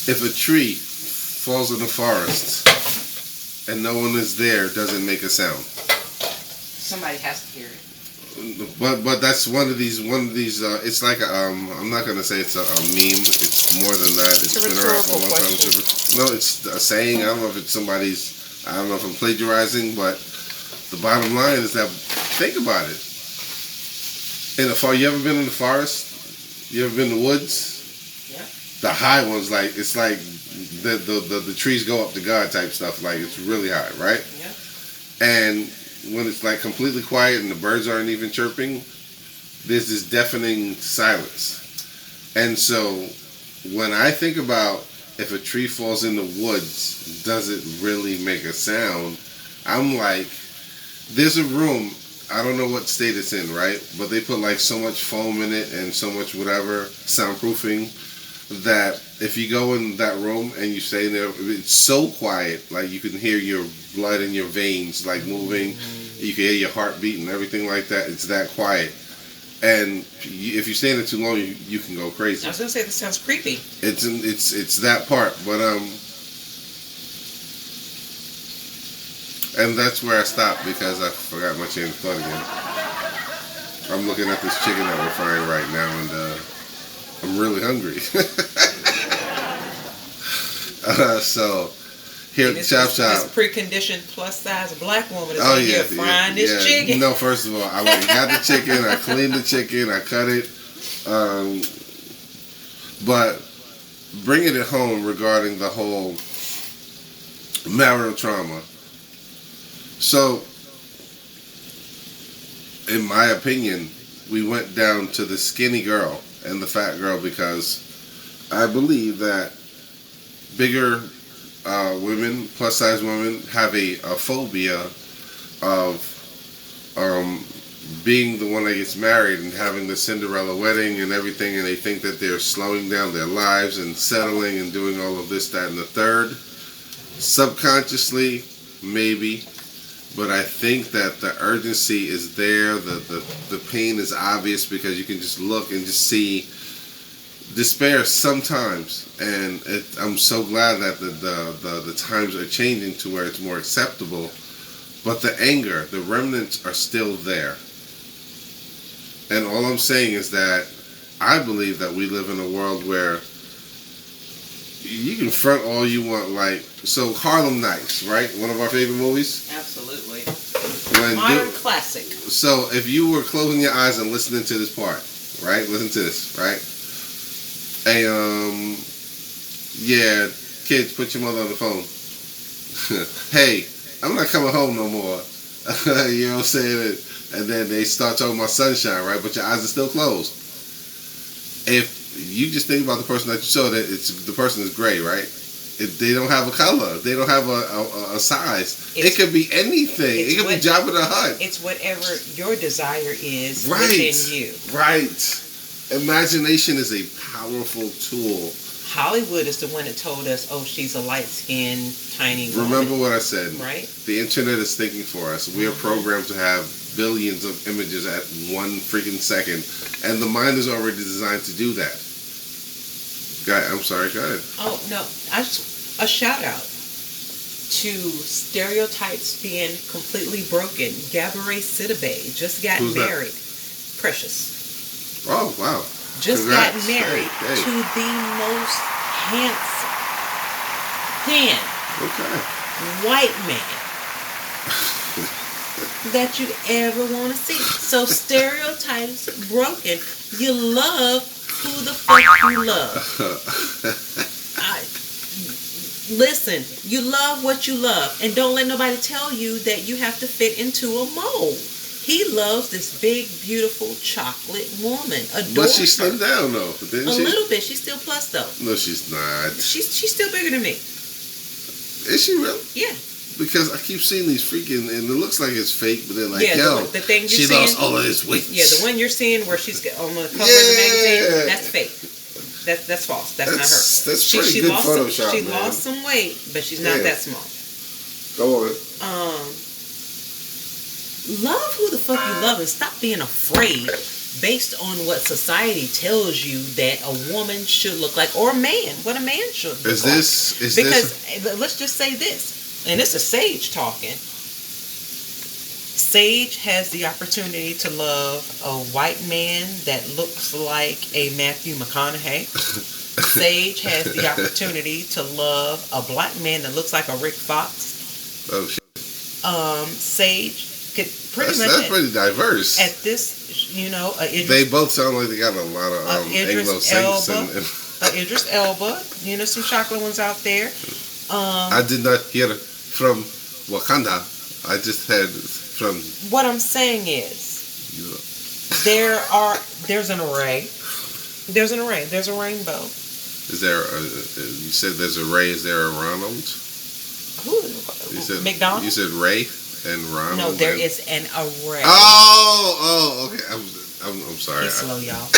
if a tree falls in the forest and no one is there, doesn't make a sound. Somebody has to hear it. But that's one of these. It's like I'm not gonna say it's a meme. It's more than that. It's been around for a long time. No, it's a saying. I don't know if it's somebody's. I don't know if I'm plagiarizing, but the bottom line is that think about it. In the forest, you ever been in the forest? You ever been in the woods? Yeah. The high ones, like it's like the trees go up to God type stuff. Like it's really high, right? Yeah. And when it's like completely quiet and the birds aren't even chirping, there's this deafening silence. And so when I think about if a tree falls in the woods, does it really make a sound? I'm like, there's a room, I don't know what state it's in, right? But they put like so much foam in it and so much whatever, soundproofing, that if you go in that room and you stay in there, it's so quiet, like you can hear your blood in your veins like moving, you can hear your heartbeat and everything like that. It's that quiet, and if you stay in it too long, you can go crazy. I was gonna say this sounds creepy. It's that part, but and that's where I stopped because I forgot my chain of thought again. I'm looking at this chicken that we're frying right now, and I'm really hungry. So here at the Chop Shop, this preconditioned plus size black woman is here frying this chicken. No, first of all, I went and got the chicken, I cleaned the chicken, I cut it. But bringing it home regarding the whole marital trauma. So, in my opinion, we went down to the skinny girl and the fat girl because I believe that bigger women, plus size women, have a phobia of being the one that gets married and having the Cinderella wedding and everything, and they think that they're slowing down their lives and settling and doing all of this, that, and the third. Subconsciously, maybe, but I think that the urgency is there. The pain is obvious because you can just look and just see despair sometimes, and I'm so glad that the times are changing to where it's more acceptable. But the anger, the remnants are still there. And all I'm saying is that I believe that we live in a world where you can front all you want. Like, so Harlem Nights, right? One of our favorite movies. Absolutely. Modern classic. So if you were closing your eyes and listening to this part, right? Listen to this, right? Yeah, kids, put your mother on the phone. Hey, I'm not coming home no more. You know what I'm saying? And then they start talking about sunshine, right? But your eyes are still closed. If you just think about the person that you saw, that the person is gray, right? They don't have a color. They don't have a size. It could be anything. It could be Jabba the Hutt. It's whatever your desire is right within you. Right. Imagination is a powerful tool. Hollywood is the one that told us, oh, she's a light-skinned, tiny woman. Remember what I said. Right. The internet is thinking for us. We are programmed to have billions of images at one freaking second. And the mind is already designed to do that. I'm sorry, go ahead. Oh, no. A shout-out to stereotypes being completely broken. Gabourey Sidibe just got married. That? Precious. Oh, wow. Just Congrats. got married to the most handsome, thin, white man that you ever want to see. So stereotypes broken. You love who the fuck you love. Listen, you love what you love, and don't let nobody tell you that you have to fit into a mold. He loves this big, beautiful chocolate woman. But she slimmed down though, didn't she? A little bit. She's still plus though. No, she's not. She's still bigger than me. Is she really? Yeah. Because I keep seeing these freaking, and it looks like it's fake, but they're like, yo, the thing she lost all of this weight. Yeah, the one you're seeing where she's on the cover of the magazine, that's fake. That's false. That's not her. That's pretty good Photoshop, She lost some weight, but she's not that small. Go on. Love who the fuck you love and stop being afraid based on what society tells you that a woman should look like, or a man, what a man should look like. Let's just say this, and this is Sage talking. Sage has the opportunity to love a white man that looks like a Matthew McConaughey. Sage has the opportunity to love a black man that looks like a Rick Fox. Oh shit. Sage could pretty much. That's pretty diverse. At this, they both sound like they got a lot of Anglo Saints and Idris Elba. Some chocolate ones out there. I did not hear from Wakanda. I just had from. What I'm saying is, there's an array. There's an array. There's a rainbow. Is there? You said there's a Ray. Is there a Ronald? Who? You said McDonald. You said Ray and Ronald. No, there is an array. Oh, okay. I'm sorry. He's slow, y'all.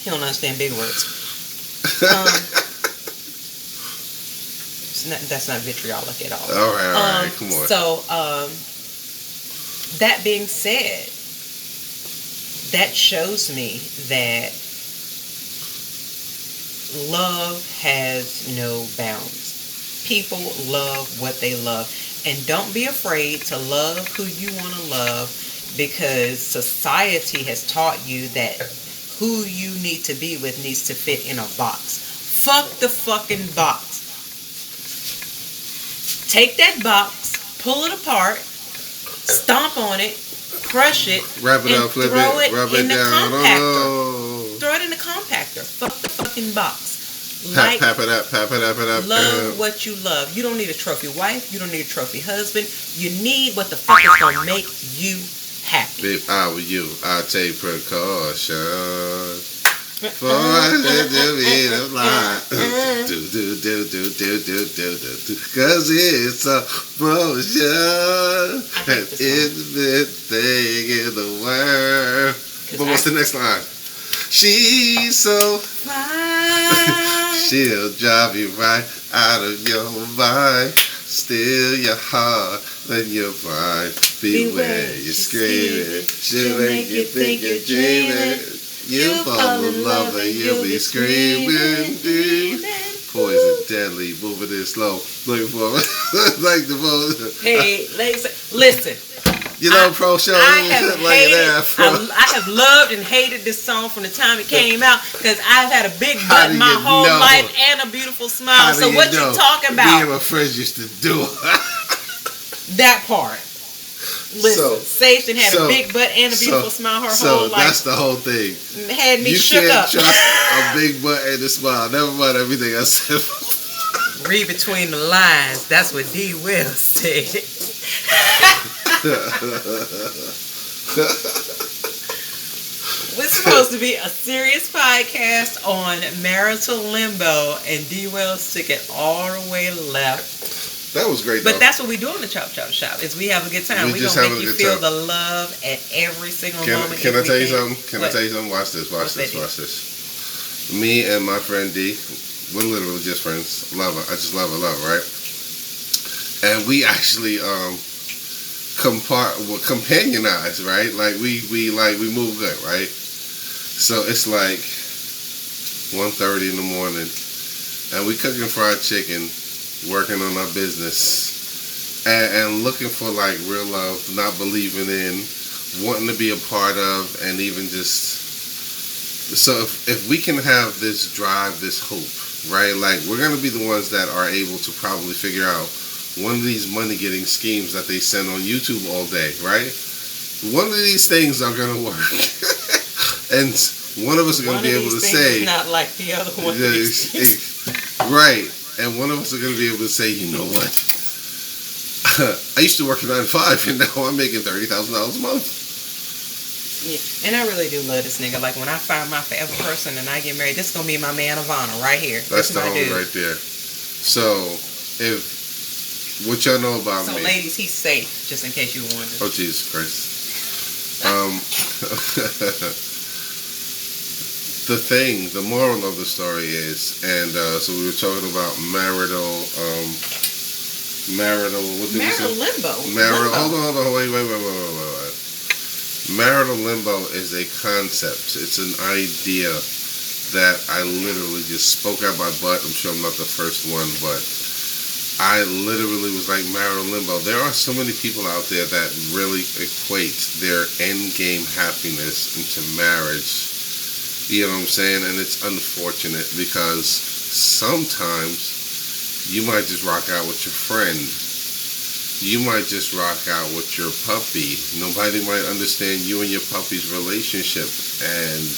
He don't understand big words. That's not vitriolic at all. All right, come on. So, that being said, that shows me that love has no bounds. People love what they love. And don't be afraid to love who you want to love, because society has taught you that who you need to be with needs to fit in a box. Fuck the fucking box. Take that box, pull it apart, stomp on it, crush it, wrap it up, flip it, rub it down. Throw it in the compactor. Fuck the fucking box. Pap it up. Love what you love. You don't need a trophy wife. You don't need a trophy husband. You need what the fuck is gonna make you happy. If I were you, I'd take precaution. For it to be the lie. Do. Cause it's a motion. An intimate thing in the world. But what's the next line? She's so fine. She'll drive you right out of your mind. Steal your heart when you're blind. Beware, you're screaming. She'll make you think you're dreaming. You fall in love and you'll be screaming. Poison, deadly, moving it slow. Looking for like the most. Hey, listen. You know, pro show. I have loved and hated this song from the time it came out because I've had a big butt my whole life and a beautiful smile. So what you talking about? Me and my friends used to do that part. Listen, Satan had a big butt and a beautiful smile her whole life. So that's the whole thing. Had me shook up. You can't trust a big butt and a smile. Never mind everything I said. Read between the lines. That's what D. Will said. We're supposed to be a serious podcast on marital limbo, and D. Wells took it all the way left. That was great, but that's what we do on the Chop Chop Shop. Is we have a good time. We're gonna make you feel the love at every single moment. Can I tell you something? I tell you something? Watch this. Me and my friend D, we're literally just friends. Love her. I just love her, right? And we actually companionize, right? Like we move good, right? So it's like 1:30 in the morning, and we cooking fried chicken, working on our business, and looking for like real love, not believing in, wanting to be a part of, and even just. So if we can have this drive, this hope, right? Like we're gonna be the ones that are able to probably figure out one of these money getting schemes that they send on YouTube all day, right? One of these things are gonna work. And one of us are going to be able to say, not like the other one. Right. And one of us are going to be able to say, you know what? I used to work at 9 to 5, and now I'm making $30,000 a month. Yeah. And I really do love this nigga. Like when I find my forever person and I get married, this is going to be my man of honor right here. That's the homie right there. So, what y'all know about me? So, ladies, he's safe, just in case you were wondering. Oh, Jesus Christ. The moral of the story is, and so we were talking about marital, what did we say? Limbo. Hold on, wait. Marital limbo is a concept. It's an idea that I literally just spoke out my butt. I'm sure I'm not the first one, but I literally was like marital limbo. There are so many people out there that really equate their end game happiness into marriage. You know what I'm saying? And it's unfortunate because sometimes you might just rock out with your friend. You might just rock out with your puppy. Nobody might understand you and your puppy's relationship. And,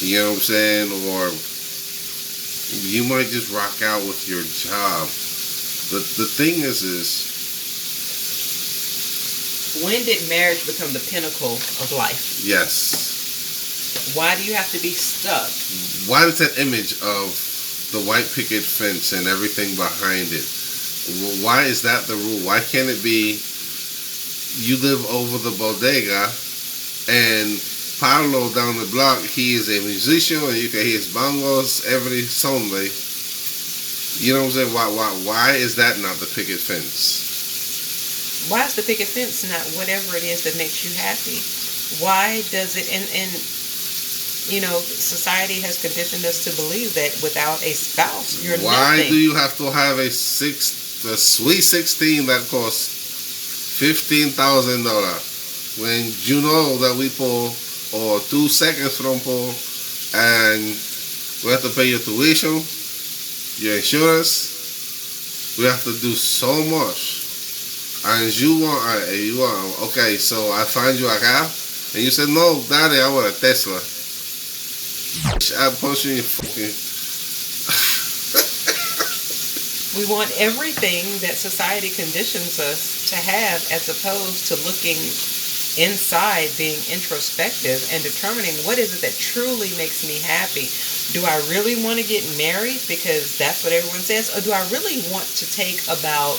you know what I'm saying? Or you might just rock out with your job. The thing is, when did marriage become the pinnacle of life? Yes. Why do you have to be stuck? Why does that image of the white picket fence and everything behind it, why is that the rule? Why can't it be you live over the bodega and Pablo down the block, he is a musician and you can hear his bongos every Sunday? You know what I'm saying? Why is that not the picket fence? Why is the picket fence not whatever it is that makes you happy? Why does it, and you know, society has conditioned us to believe that without a spouse, you're nothing. Why do you have to have a sweet 16 that costs $15,000 when you know that we pull or 2 seconds from pull and we have to pay your tuition, your insurance, we have to do so much. And you want, okay, so I find you a car and you said, no, daddy, I want a Tesla. I punch you in your fucking. We want everything that society conditions us to have, as opposed to looking inside, being introspective and determining what is it that truly makes me happy. Do I really want to get married because that's what everyone says, or do I really want to take about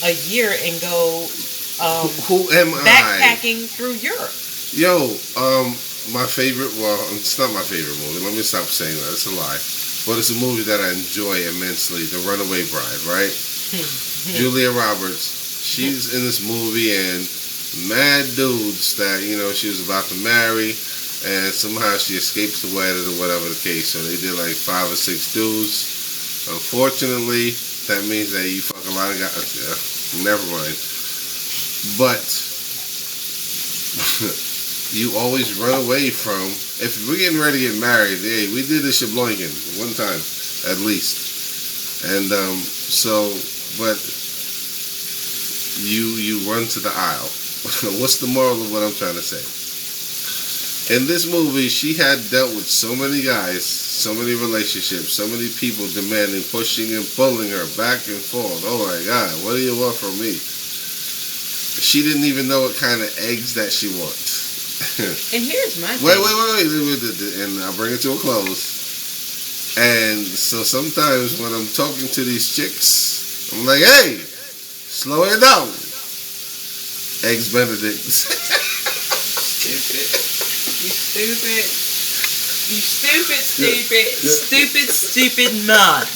a year and go Who am I? backpacking through Europe? Yo, my favorite. Well, it's not my favorite movie. Let me stop saying that. It's a lie. But it's a movie that I enjoy immensely. The Runaway Bride, right? Julia Roberts. She's in this movie and mad dudes that she was about to marry, and somehow she escapes the wedding or whatever the case. So they did like 5 or 6 dudes. Unfortunately, that means that you fuck a lot of guys. Yeah, never mind. But you always run away from. If we're getting ready to get married, hey, we did the Shibloinkin one time at least, and but you run to the aisle. What's the moral of what I'm trying to say? In this movie, she had dealt with so many guys, so many relationships, so many people demanding, pushing and pulling her back and forth. Oh my God, what do you want from me? She didn't even know what kind of eggs that she wants. And here's my thing. Wait, and I'll bring it to a close. And so sometimes when I'm talking to these chicks, I'm like, hey, slow it down. Eggs Benedict. Stupid. You stupid. You stupid man.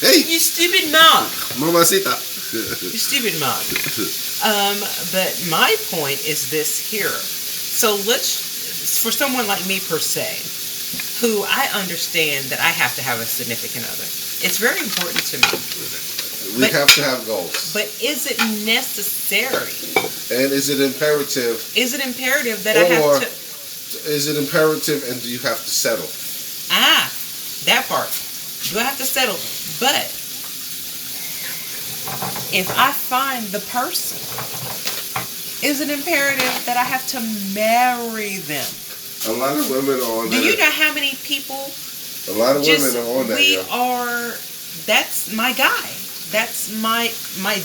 Hey. You stupid man. Mamacita. You stupid man. But my point is this here. So for someone like me per se, who I understand that I have to have a significant other. It's very important to me. We have to have goals. But is it necessary? And is it imperative? Is it imperative that I have to? Is it imperative and do you have to settle? That part. Do I have to settle? But if I find the person, is it imperative that I have to marry them? A lot of women are on that. Do you know how many people? A lot of women are on that. We are. That's my guy. That's my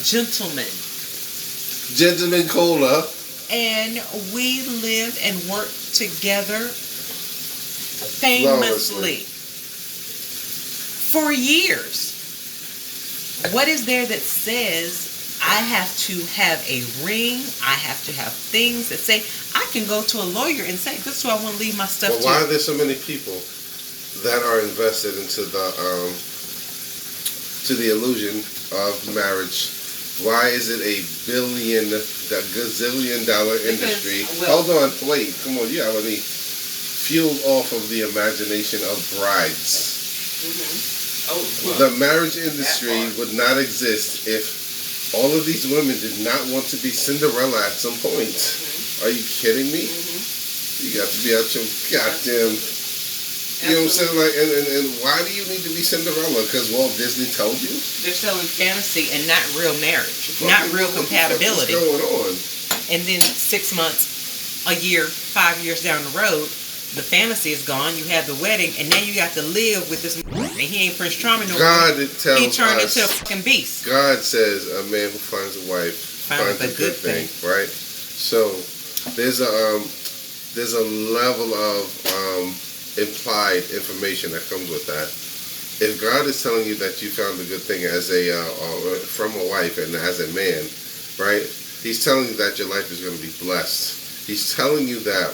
gentleman. Gentleman Cola. And we live and work together famously for years. What is there that says I have to have a ring? I have to have things that say I can go to a lawyer and say, this is who I want to leave my stuff to. Why are there so many people that are invested into the illusion of marriage? Why is it a gazillion dollar industry? Hold on, wait, come on, you gotta be fueled off of the imagination of brides. The marriage industry would not exist if all of these women did not want to be Cinderella at some point. Are you kidding me? You got to be out your goddamn. You know what I'm saying? Like, and why do you need to be Cinderella? Because Walt Disney told you? They're selling fantasy and not real marriage, not real compatibility. What's going on? And then 6 months, a year, 5 years down the road, the fantasy is gone. You have the wedding, and now you got to live with this. And he ain't Prince Charming no more. God tells he turned us, into a fucking beast. God says a man who finds a wife finds a good thing, right? So there's a level of implied information that comes with that. If God is telling you that you found a good thing as from a wife and as a man, right? He's telling you that your life is going to be blessed. He's telling you that,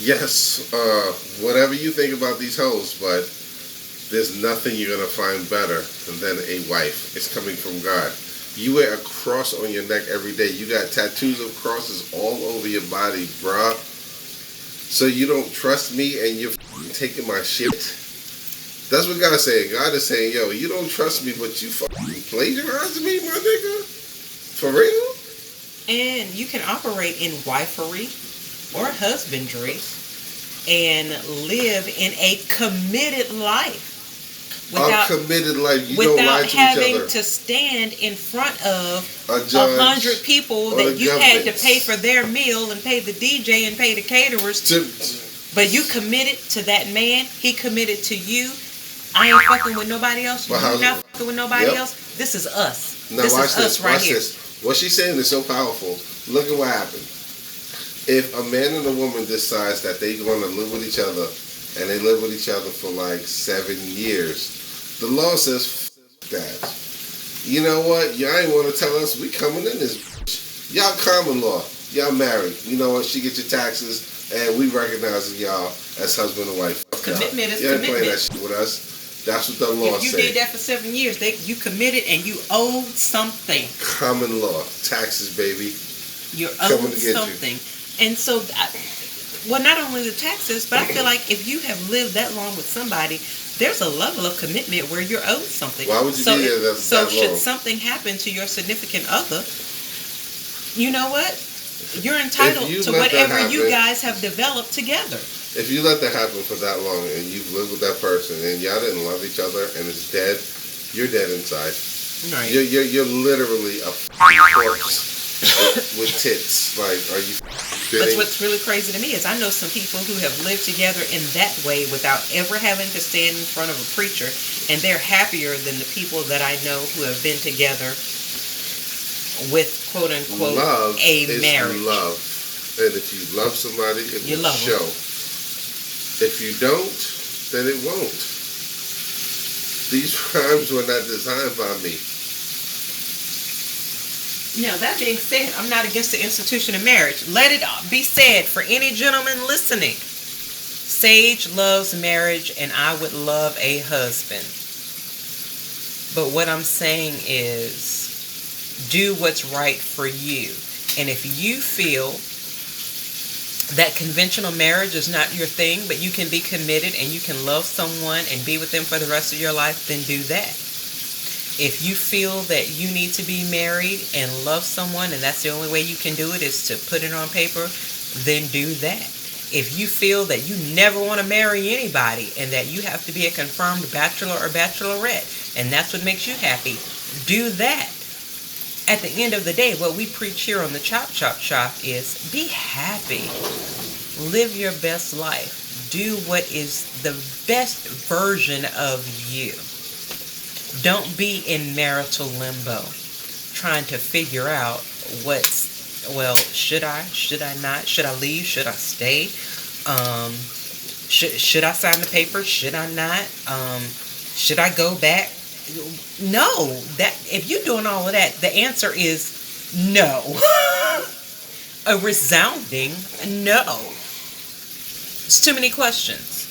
yes, whatever you think about these hoes, but there's nothing you're going to find better than a wife. It's coming from God. You wear a cross on your neck every day. You got tattoos of crosses all over your body, bruh. So you don't trust me and you're taking my shit? That's what God is saying. God is saying, yo, you don't trust me, but you plagiarized me, my nigga? For real? And you can operate in wifery or husbandry and live in a committed life. Without having to stand in front of 100 people that you had to pay for their meal and pay the DJ and pay the caterers. But you committed to that man. He committed to you. I ain't fucking with nobody else. You're not fucking with nobody else. This is us. Now this watch is this. us right watch here. This. What she's saying is so powerful. Look at what happened. If a man and a woman decides that they're going to live with each other and they live with each other for like 7 years, the law says that. You know what? Y'all ain't want to tell us. We coming in this. Y'all common law. Y'all married. You know what? She get your taxes, and we recognizing y'all as husband and wife. Commitment is y'all ain't playing that commitment. shit with us. That's what the law If you says. did that for 7 years, you committed and you owed something. Common law. Taxes, baby. You're Coming owed to get something. And so, well, not only the taxes, but I feel like if you have lived that long with somebody, there's a level of commitment where you're owed something. Why would you be there that should long? something happen to your significant other, you know what? You're entitled to whatever you guys have developed together. If you let that happen for that long and you've lived with that person and y'all didn't love each other and it's dead, you're dead inside. Right. You're literally a corpse with tits. Like, are you But kidding? what's really crazy to me is I know some people who have lived together in that way without ever having to stand in front of a preacher, and they're happier than the people that I know who have been together with quote unquote Love a is marriage. love. And if you love somebody, it You will love show. them. If you don't, then it won't. These rhymes were not designed by me. Now, that being said, I'm not against the institution of marriage. Let it be said for any gentleman listening. Sage loves marriage, and I would love a husband. But what I'm saying is, do what's right for you. And if you feel that conventional marriage is not your thing, but you can be committed and you can love someone and be with them for the rest of your life, then do that. If you feel that you need to be married and love someone and that's the only way you can do it is to put it on paper, then do that. If you feel that you never want to marry anybody and that you have to be a confirmed bachelor or bachelorette and that's what makes you happy, do that. At the end of the day, what we preach here on the Chop Chop Shop is be happy. Live your best life. Do what is the best version of you. Don't be in marital limbo trying to figure out should I not? Should I leave? Should I stay? Should I sign the paper? Should I not? Should I go back? No. That if you're doing all of that, the answer is no. A resounding no. It's too many questions.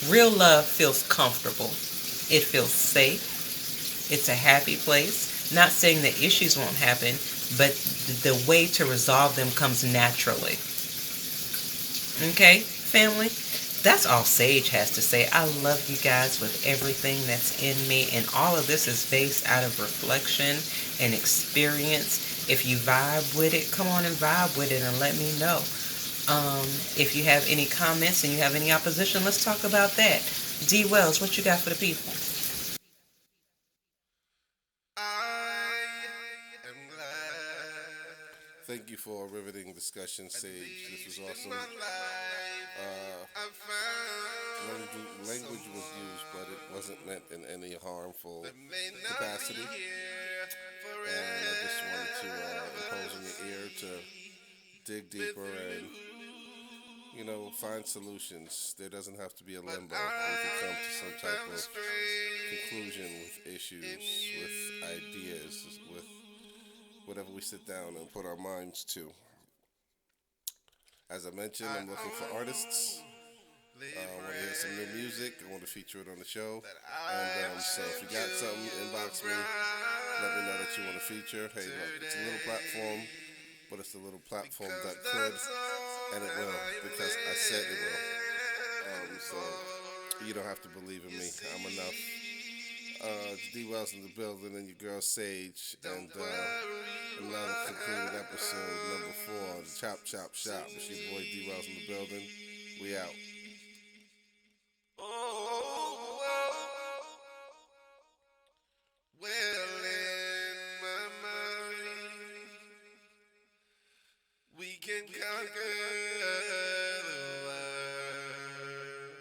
Real love feels comfortable. It feels safe. It's a happy place. Not saying that issues won't happen, but the way to resolve them comes naturally. Okay, family? That's all Sage has to say. I love you guys with everything that's in me, and all of this is based out of reflection and experience. If you vibe with it, come on and vibe with it and let me know. If you have any comments and you have any opposition, let's talk about that. D. Wells, what you got for the people? I am glad. Thank you for a riveting discussion, Sage. This was awesome. Language was used, but it wasn't meant in any harmful capacity. And I just wanted to impose on your ear to dig deeper and, find solutions. There doesn't have to be a limbo. We can come to some type of conclusion with issues, with ideas, with whatever we sit down and put our minds to. As I mentioned, I'm looking for artists. I want to hear some new music. I want to feature it on the show. And so if you got something, inbox me. Let me know that you want to feature. Hey, look, it's a little platform, but it's a little platform that could, and it will, because I said it will. So you don't have to believe in me. I'm enough. It's D Wells in the building and your girl Sage. And another concluded episode, number 4, the Chop Chop Shop. It's your boy D Wells in the building. We out. Well, in my mind, we can conquer the world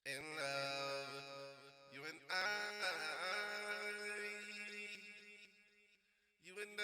in love. You and I, you and I.